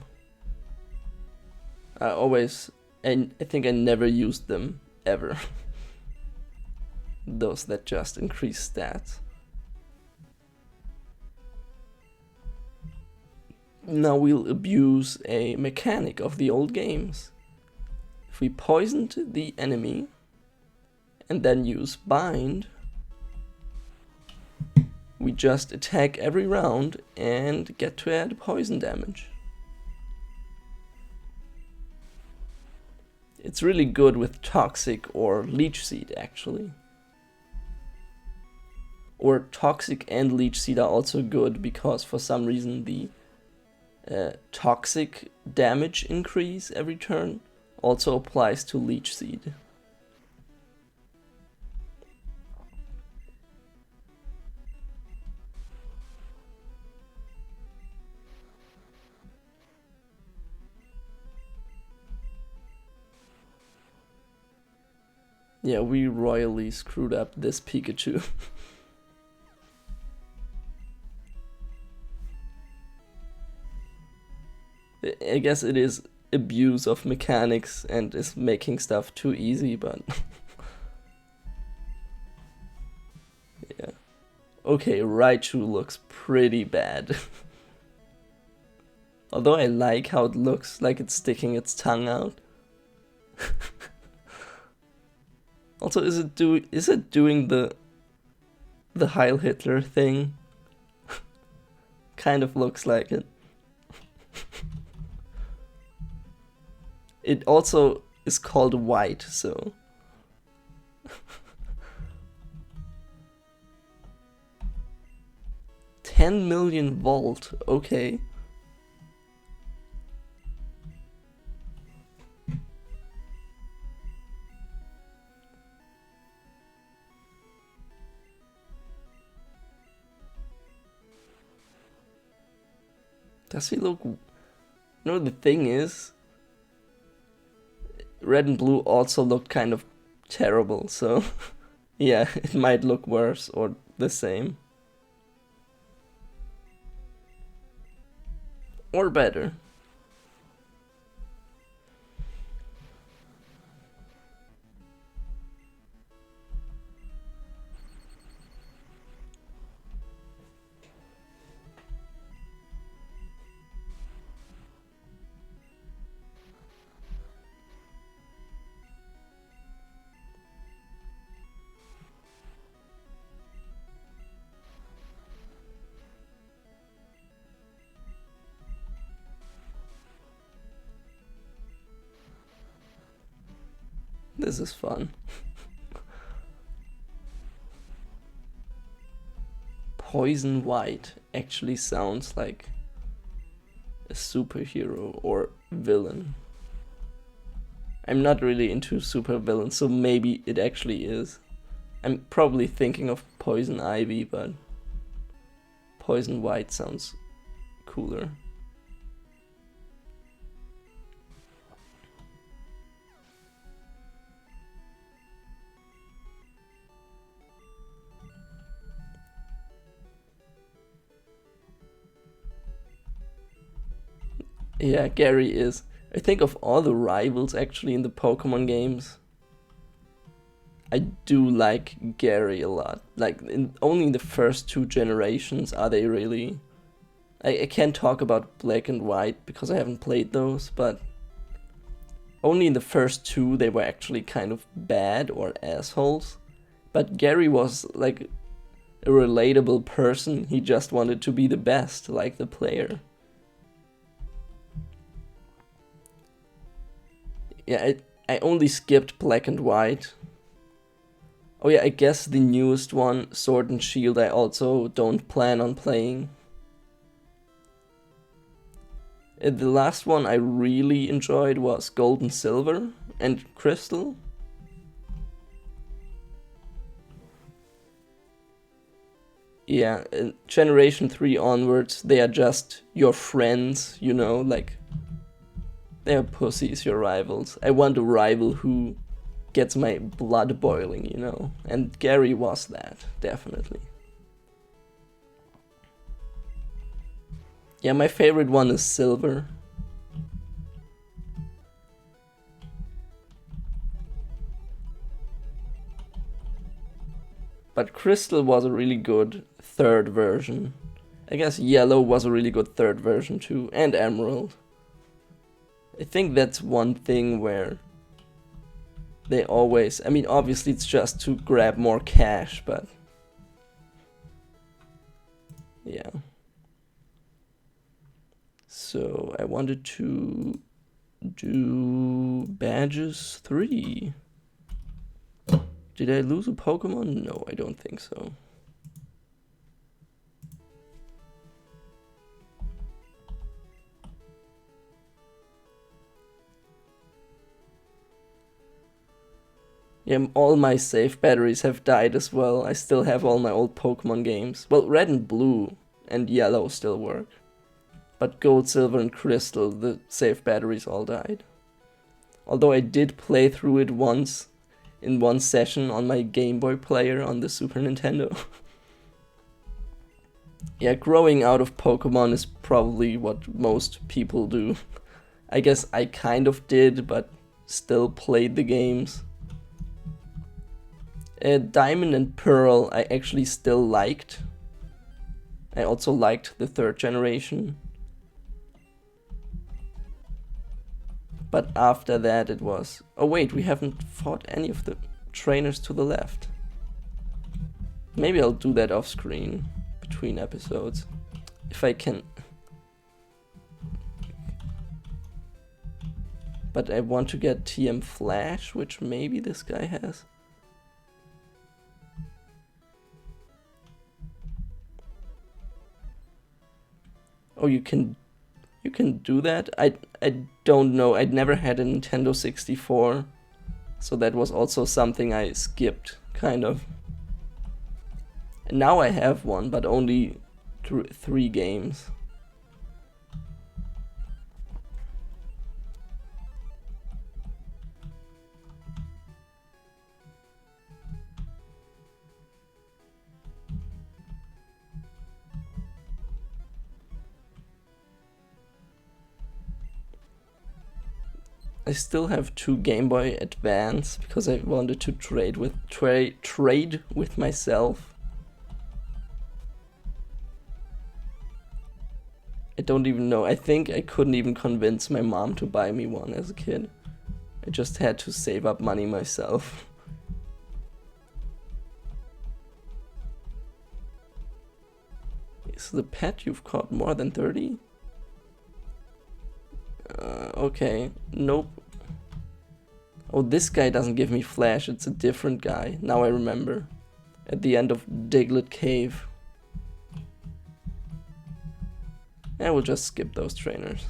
I think I never used them ever. Those that just increase stats. Now we'll abuse a mechanic of the old games. If we poisoned the enemy and then use bind, we just attack every round and get to add poison damage. It's really good with toxic or leech seed actually. Or toxic and leech seed are also good because for some reason the toxic damage increase every turn also applies to leech seed. Yeah, we royally screwed up this Pikachu. I guess it is abuse of mechanics and is making stuff too easy, but yeah. Okay, Raichu looks pretty bad. Although I like how it looks like it's sticking its tongue out. Also, is it doing the Heil Hitler thing? Kind of looks like it. It also is called white, so 10 million volt, okay. Does he look... No, the thing is, red and blue also looked kind of terrible, so yeah, it might look worse or the same. Or better. This is fun. Poison White actually sounds like a superhero or villain. I'm not really into super villains, so maybe it actually is. I'm probably thinking of Poison Ivy, but Poison White sounds cooler. Yeah, Gary is. I think of all the rivals actually in the Pokemon games, I do like Gary a lot. Like, only in the first 2 generations are they really... I can't talk about Black and White because I haven't played those, but only in the first 2 they were actually kind of bad or assholes. But Gary was like a relatable person. He just wanted to be the best, like the player. Yeah, I only skipped Black and White. Oh yeah, I guess the newest one, Sword and Shield, I also don't plan on playing. The last one I really enjoyed was Gold and Silver and Crystal. Yeah, Generation 3 onwards, they are just your friends, you know, like... They're pussies, your rivals. I want a rival who gets my blood boiling, you know. And Gary was that, definitely. Yeah, my favorite one is Silver. But Crystal was a really good 3rd version. I guess Yellow was a really good 3rd version too, and Emerald. I think that's one thing where they always... I mean, obviously it's just to grab more cash, but... Yeah. So, I wanted to do Badges 3. Did I lose a Pokemon? No, I don't think so. Yeah, all my save batteries have died as well. I still have all my old Pokemon games. Well, Red and Blue and Yellow still work. But Gold, Silver and Crystal, the save batteries all died. Although I did play through it once, in one session on my Game Boy player on the Super Nintendo. Yeah, growing out of Pokemon is probably what most people do. I guess I kind of did, but still played the games. Diamond and Pearl I actually still liked. I also liked the 3rd generation. But after that it was... Oh wait, we haven't fought any of the trainers to the left. Maybe I'll do that off screen between episodes. If I can. But I want to get TM Flash, which maybe this guy has. Oh, you can do that? I don't know. I'd never had a Nintendo 64, so that was also something I skipped, kind of. And now I have one, but only 3 games. I still have 2 Game Boy Advance because I wanted to trade with myself. I don't even know. I think I couldn't even convince my mom to buy me one as a kid. I just had to save up money myself. Is the pet you've caught more than 30? Okay, nope. Oh, this guy doesn't give me flash, it's a different guy. Now I remember. At the end of Diglett Cave. I will just skip those trainers.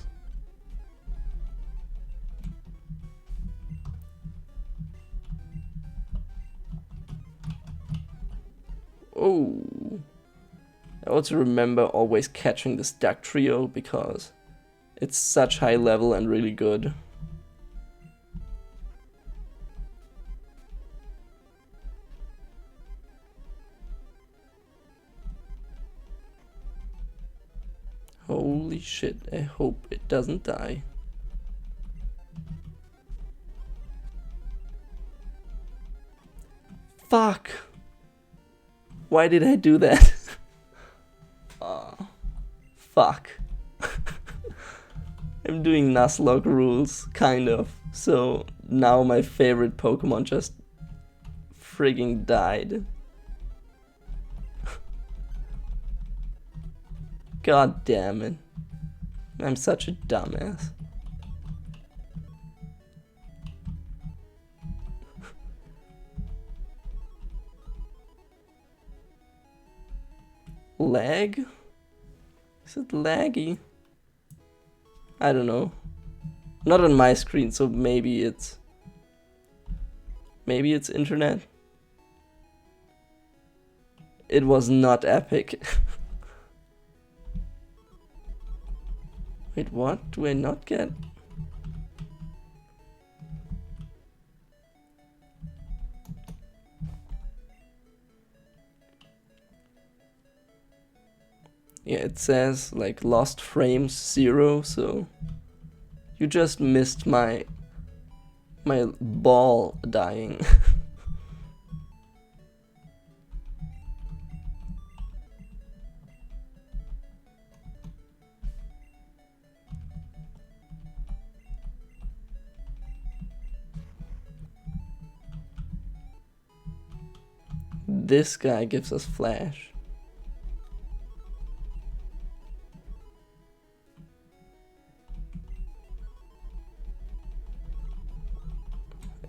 Oh. I also remember always catching this duck trio because it's such high level and really good. Holy shit, I hope it doesn't die. Fuck! Why did I do that? Oh, fuck. I'm doing Nuzlocke rules, kind of. So now my favorite Pokemon just frigging died. God damn it. I'm such a dumbass. Lag? Is it laggy? I don't know. Not on my screen, so maybe it's internet. It was not epic. Wait, what do I not get? Yeah, it says like lost frames 0, so you just missed my ball dying. This guy gives us flash.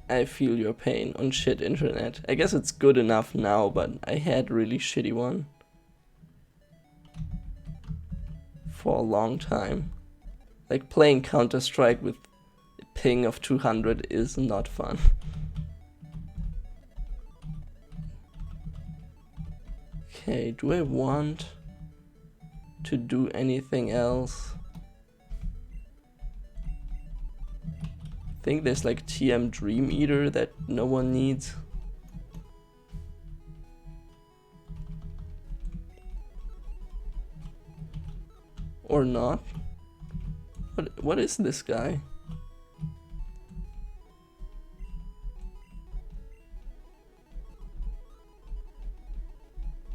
I feel your pain on shit internet. I guess it's good enough now, but I had really shitty one for a long time. Like playing Counter-Strike with a ping of 200 is not fun. Okay, do I want to do anything else? I think there's like TM Dream Eater that no one needs. Or not. What is this guy?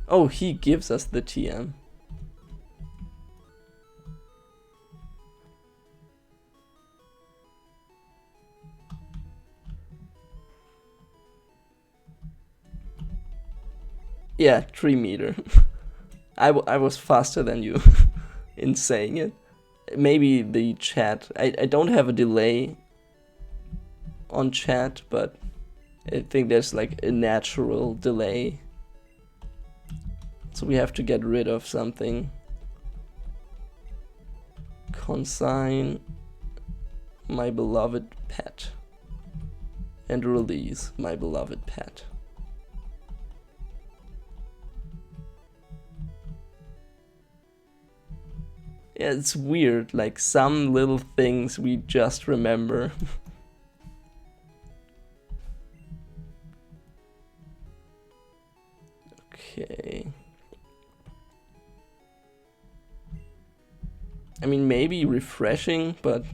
Oh, he gives us the TM. Yeah, 3 meter. I was faster than you in saying it. Maybe the chat. I don't have a delay on chat, but I think there's like a natural delay. So we have to get rid of something. Consign my beloved pet. And release my beloved pet. Yeah, it's weird, like some little things we just remember. Okay. I mean, maybe refreshing, but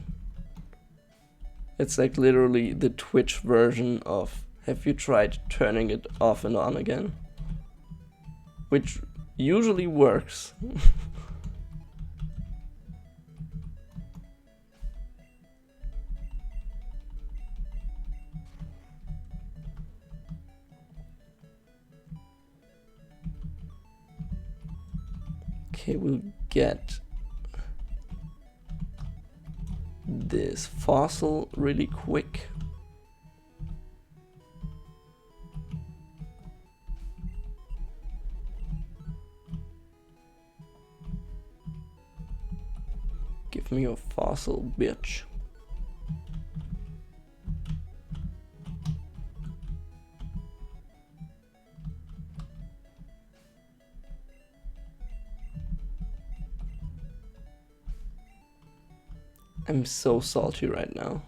it's like literally the Twitch version of have you tried turning it off and on again? Which usually works. Okay, we'll get this fossil really quick. Give me your fossil, bitch. I'm so salty right now.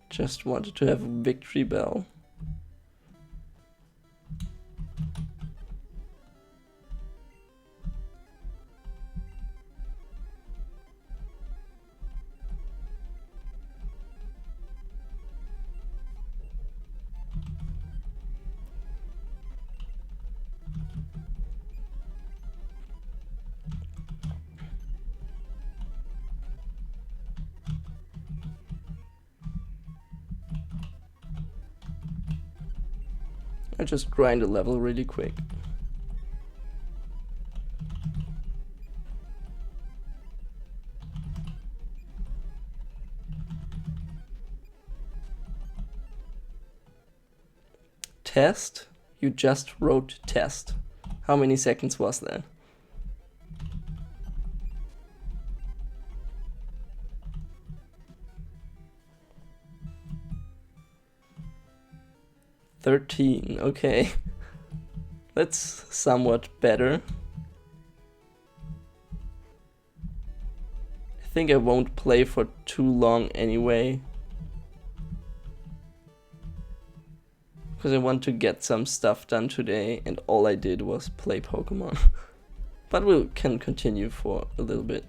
Just wanted to have a victory bell. I just grind a level really quick. Test? You just wrote test. How many seconds was that? $13, okay. That's somewhat better. I think I won't play for too long anyway. Because I want to get some stuff done today, and all I did was play Pokemon. But we can continue for a little bit.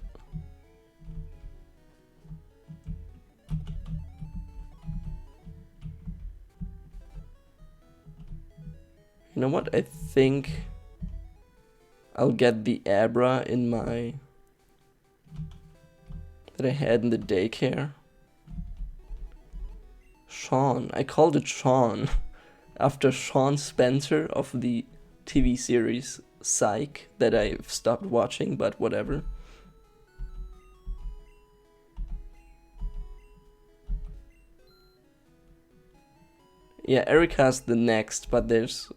You know what? I think I'll get the Abra in my... that I had in the daycare. Sean. I called it Sean. After Sean Spencer of the TV series Psych that I've stopped watching, but whatever. Yeah, Erika's the next, but there's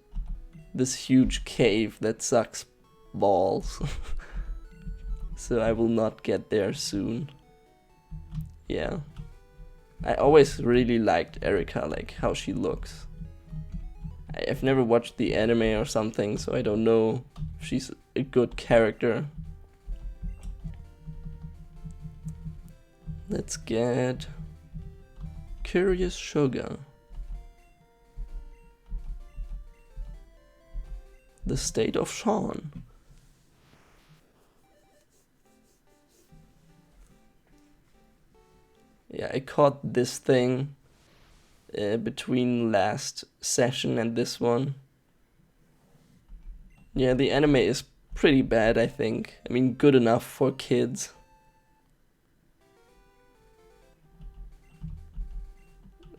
this huge cave that sucks balls. So I will not get there soon. Yeah. I always really liked Erika, like how she looks. I've never watched the anime or something, so I don't know if she's a good character. Let's get Curious Sugar. The State of Sean. Yeah, I caught this thing between last session and this one. Yeah, the anime is pretty bad, I think. I mean, good enough for kids.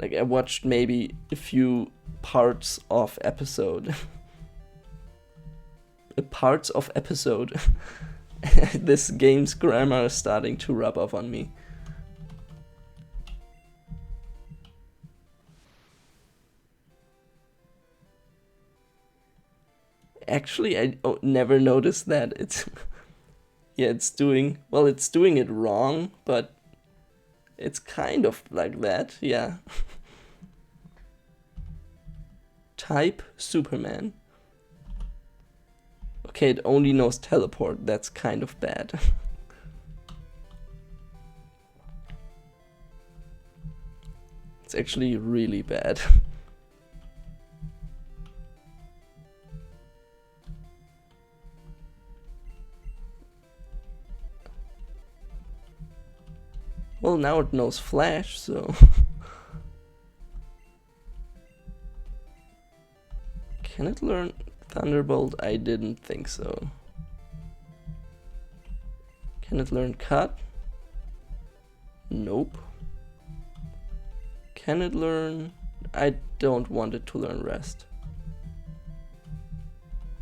Like, I watched maybe a few parts of episode. Parts of episode. This game's grammar is starting to rub off on me. Actually, I never noticed that. It's yeah, it's doing well. It's doing it wrong, but it's kind of like that. Yeah. Type Superman. Okay, it only knows teleport. That's kind of bad. It's actually really bad. Well, now it knows Flash, so... Can it learn Thunderbolt? I didn't think so. Can it learn Cut? Nope. Can it learn... I don't want it to learn Rest.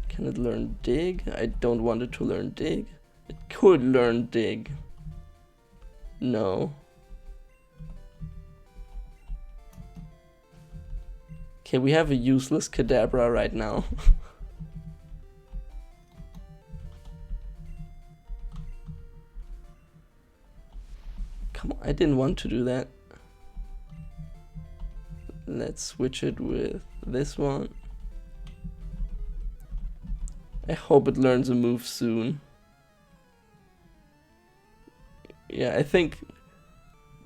Can it learn Dig? I don't want it to learn Dig. It could learn Dig. No. Okay, we have a useless Kadabra right now. Come on, I didn't want to do that. Let's switch it with this one. I hope it learns a move soon. Yeah, I think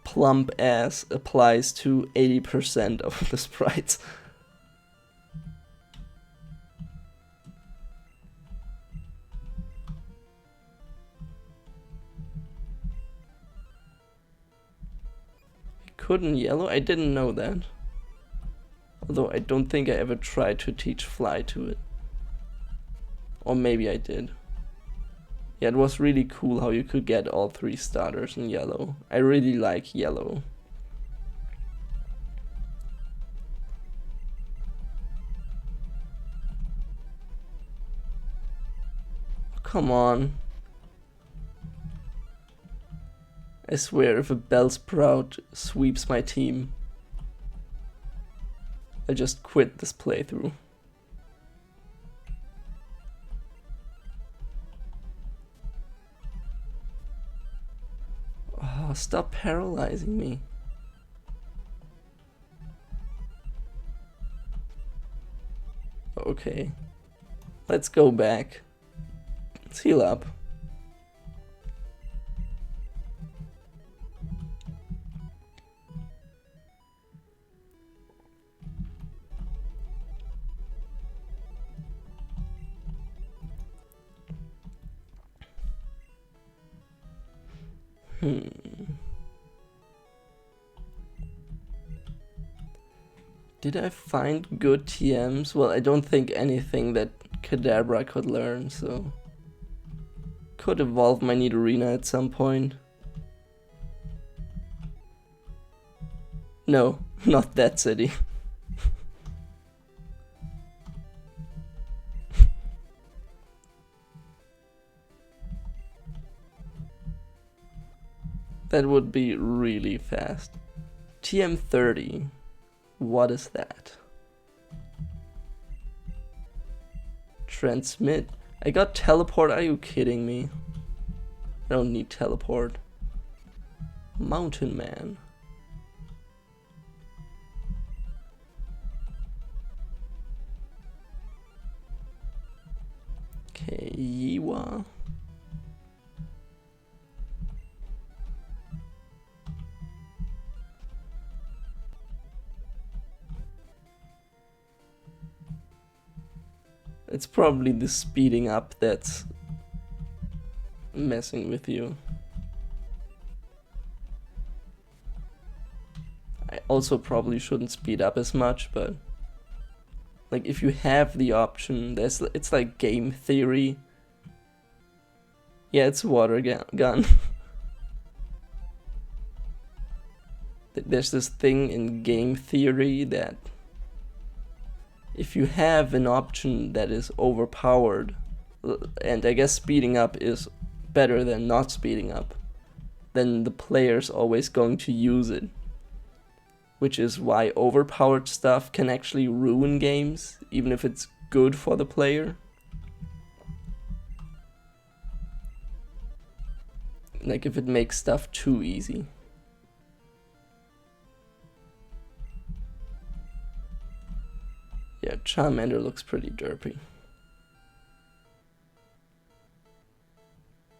plump ass applies to 80% of the sprites. Couldn't yellow? I didn't know that. Although I don't think I ever tried to teach fly to it. Or maybe I did. Yeah, it was really cool how you could get all 3 starters in yellow. I really like yellow. Come on. I swear if a Bellsprout sweeps my team, I just quit this playthrough. Oh, stop paralyzing me. Okay. Let's go back. Let's heal up. Did I find good TMs? Well, I don't think anything that Kadabra could learn, so... Could evolve my Nidorina at some point. No, not that city. That would be really fast. TM30. What is that? Transmit. I got teleport. Are you kidding me? I don't need teleport. Mountain Man. Okay, Yiwa. It's probably the speeding up that's messing with you. I also probably shouldn't speed up as much, but like if you have the option, it's like game theory. Yeah, it's a water gun. There's this thing in game theory that if you have an option that is overpowered, and I guess speeding up is better than not speeding up, then the player's always going to use it. Which is why overpowered stuff can actually ruin games, even if it's good for the player. Like if it makes stuff too easy. Yeah, Charmander looks pretty derpy.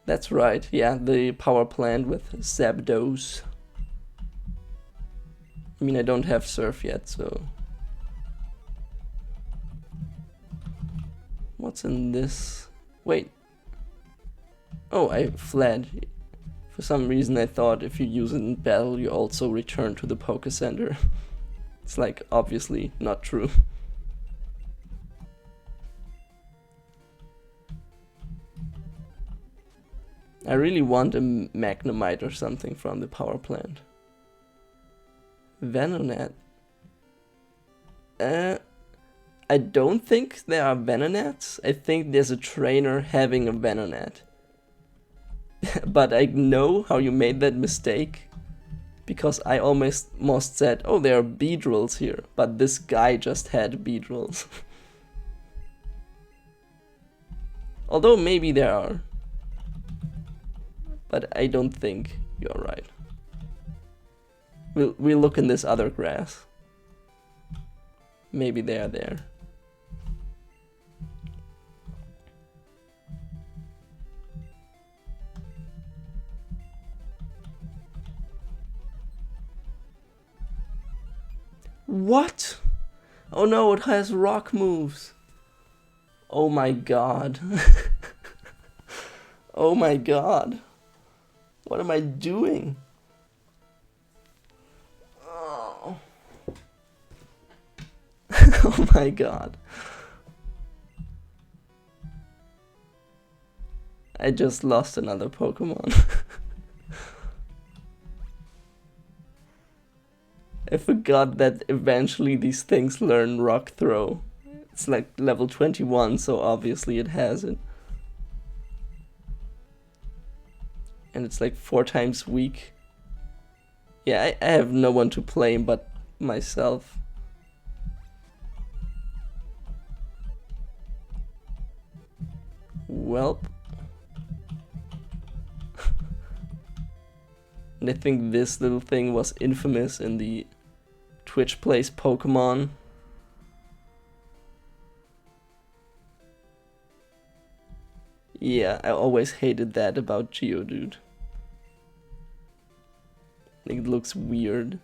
That's right, yeah, the power plant with Zapdos. I mean, I don't have Surf yet, so... What's in this? Wait. Oh, I fled. For some reason I thought if you use it in battle, you also return to the Poké Center. It's like, obviously not true. I really want a Magnemite or something from the power plant. Venonat. I don't think there are Venonats. I think there's a trainer having a Venonat. But I know how you made that mistake. Because I almost said, oh, there are Beedrills here. But this guy just had Beedrills. Although maybe there are. But I don't think you're right. We'll look in this other grass. Maybe they are there. What? Oh no, it has rock moves. Oh my god. Oh my god. What am I doing? Oh. Oh my god. I just lost another Pokemon. I forgot that eventually these things learn Rock Throw. It's like level 21, so obviously it has it. And it's like 4 times weak. Yeah, I have no one to blame but myself. Welp. And I think this little thing was infamous in the Twitch Plays Pokemon. Yeah, I always hated that about Geodude. I think it looks weird.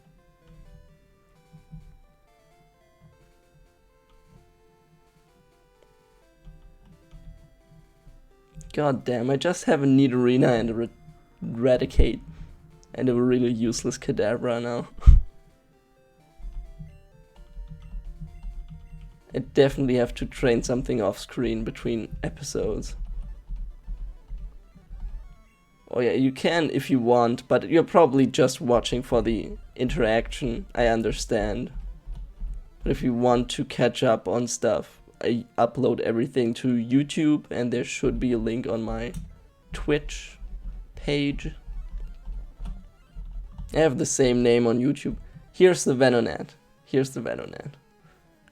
God damn, I just have a Nidorina and a Eradicate. And a really useless Kadabra now. I definitely have to train something off screen between episodes. Oh yeah, you can if you want, but you're probably just watching for the interaction, I understand. But if you want to catch up on stuff, I upload everything to YouTube, and there should be a link on my Twitch page. I have the same name on YouTube. Here's the Venonat. Here's the Venonat.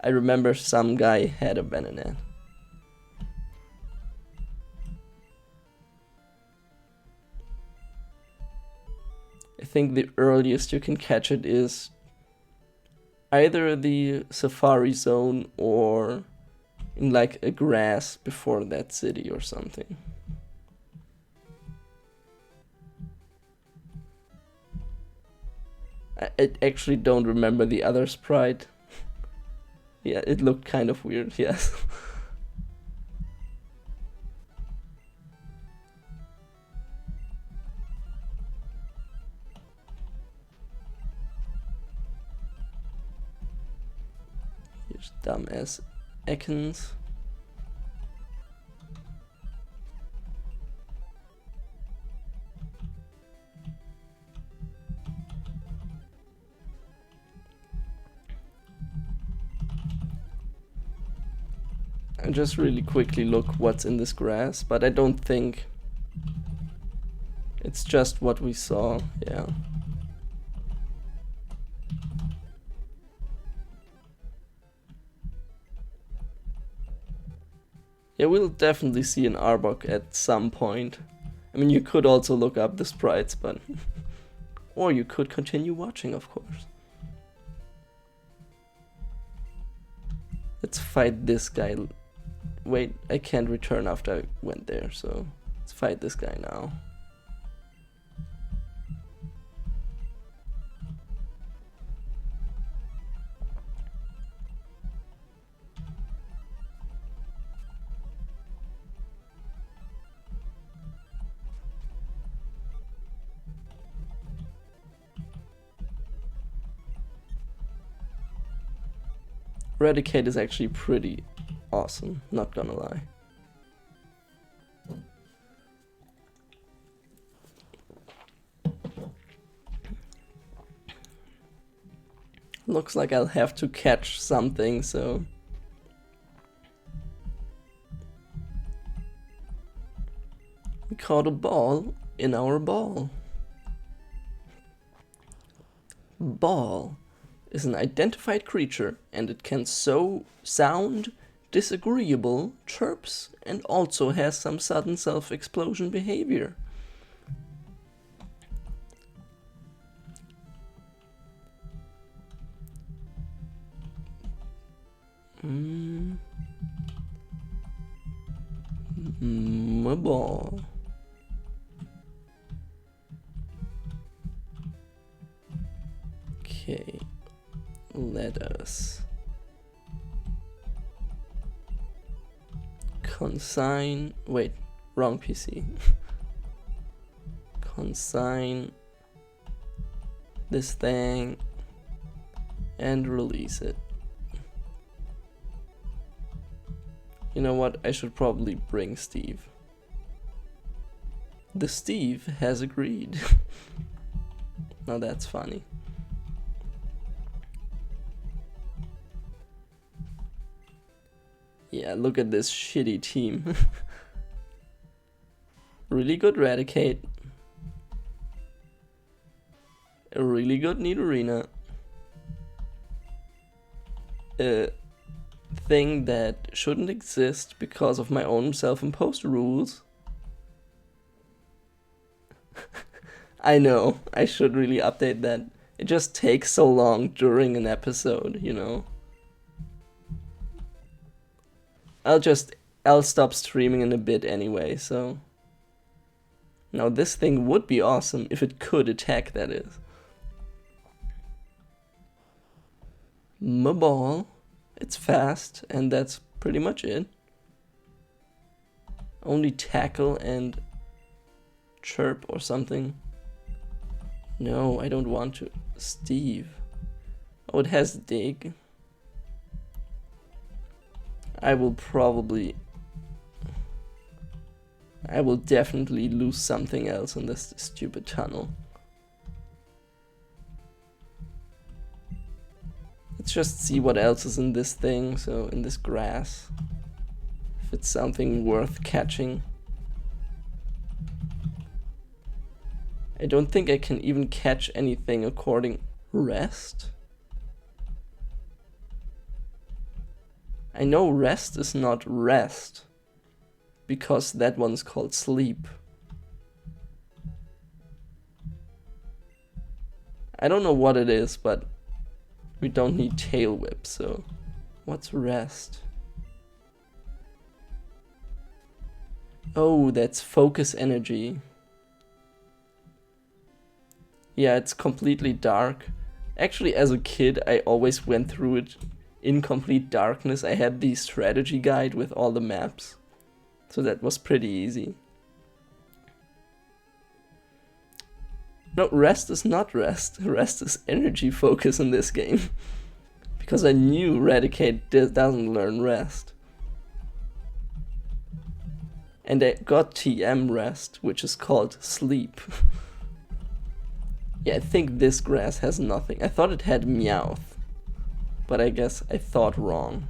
I remember some guy had a Venonat. I think the earliest you can catch it is either the Safari Zone or in like a grass before that city or something. I actually don't remember the other sprite. Yeah, it looked kind of weird, yes. Here's dumbass Ekans. I just really quickly look what's in this grass, but I don't think it's just what we saw, yeah. Yeah, we'll definitely see an Arbok at some point. I mean, you could also look up the sprites, but... or you could continue watching, of course. Let's fight this guy. Wait, I can't return after I went there, so let's fight this guy now. Eradicate is actually pretty awesome, not gonna lie. Looks like I'll have to catch something, so... we caught a ball in our ball. Ball is an identified creature, and it can sound disagreeable chirps and also has some sudden self-explosion behavior. My ball. Okay, let us consign. Wait, wrong PC. Consign this thing and release it. You know what? I should probably bring Steve. The Steve has agreed. Now that's funny. Yeah, look at this shitty team. Really good Raticate. A really good Nidorina. A thing that shouldn't exist because of my own self-imposed rules. I know, I should really update that. It just takes so long during an episode, you know. I'll stop streaming in a bit anyway, so. Now this thing would be awesome if it could attack, that is. My ball. It's fast, and that's pretty much it. Only tackle and chirp or something. No, I don't want to. Steve. Oh, it has dig. I will definitely lose something else in this stupid tunnel. Let's just see what else is in this thing, so in this grass. If it's something worth catching. I don't think I can even catch anything according rest. I know rest is not rest, because that one's called sleep. I don't know what it is, but we don't need tail whip, so what's rest? Oh, that's focus energy. Yeah, it's completely dark. Actually, as a kid, I always went through it in complete darkness. I had the strategy guide with all the maps, so that was pretty easy. No, rest is not rest. Rest is energy focus in this game. Because I knew Raticate doesn't learn rest. And I got TM rest, which is called sleep. Yeah, I think this grass has nothing. I thought it had Meowth, but I guess I thought wrong.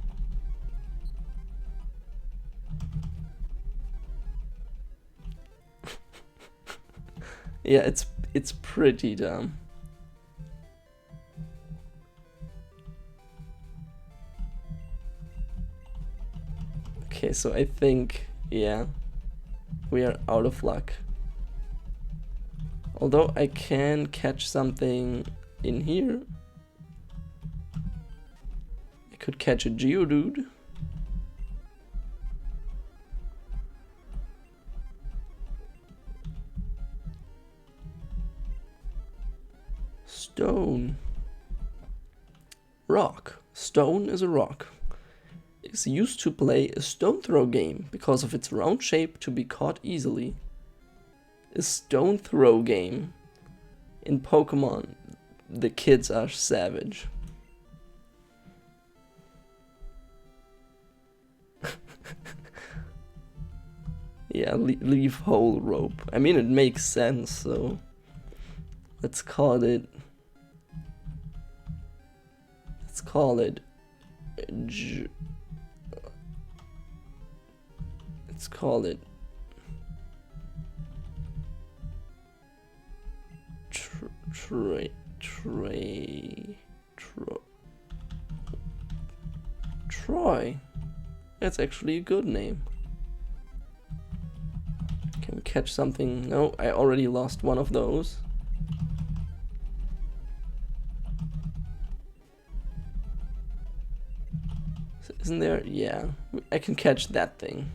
Yeah, it's pretty dumb. Okay, so I think, yeah, we are out of luck. Although I can catch something in here. I could catch a Geodude. Stone. Rock. Stone is a rock. It is used to play a stone throw game because of its round shape to be caught easily. A stone throw game. In Pokemon, the kids are savage. Yeah, leave whole rope. I mean, it makes sense, so let's call it. Let's call it. Let's call it. Troy. That's actually a good name. Can we catch something? No, I already lost one of those. Isn't there? Yeah, I can catch that thing.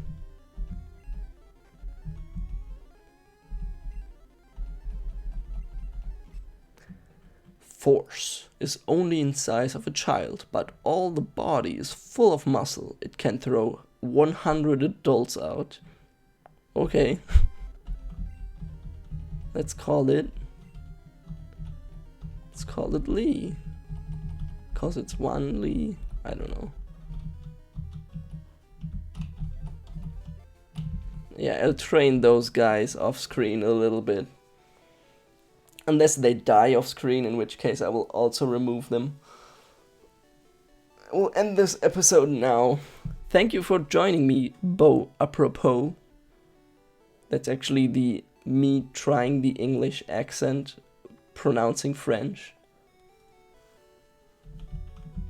Force is only in size of a child, but all the body is full of muscle. It can throw 100 adults out. Okay. Let's call it Lee. Cause it's one Lee. I don't know. Yeah, I'll train those guys off screen a little bit. Unless they die off screen, in which case I will also remove them. We'll end this episode now. Thank you for joining me, Bo apropos. That's actually me trying the English accent, pronouncing French.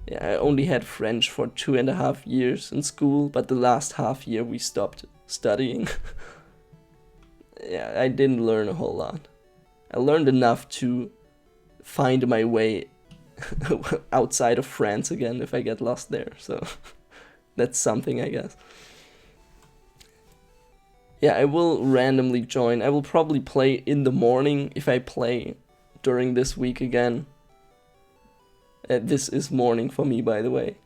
Yeah, I only had French for 2.5 years in school, but the last half year we stopped studying. Yeah, I didn't learn a whole lot. I learned enough to find my way outside of France again if I get lost there, so that's something, I guess. Yeah, I will randomly join. I will probably play in the morning if I play during this week again. This is morning for me, by the way.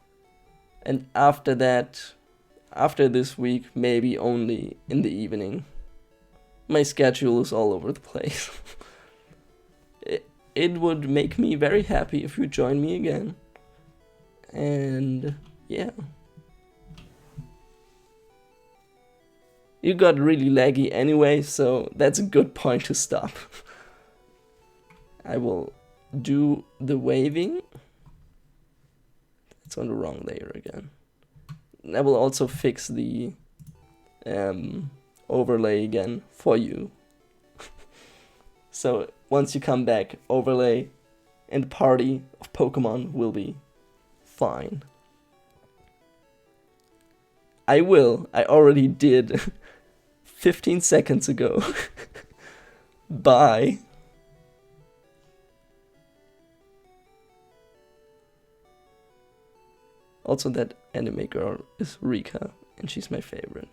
And after that, after this week, maybe only in the evening. My schedule is all over the place. It would make me very happy if you join me again. And yeah. You got really laggy anyway, so that's a good point to stop. I will do the waving. It's on the wrong layer again. I will also fix the overlay again for you. So once you come back, overlay and party of Pokemon will be fine. I will. I already did 15 seconds ago. Bye. Also, that anime girl is Rika, and she's my favorite.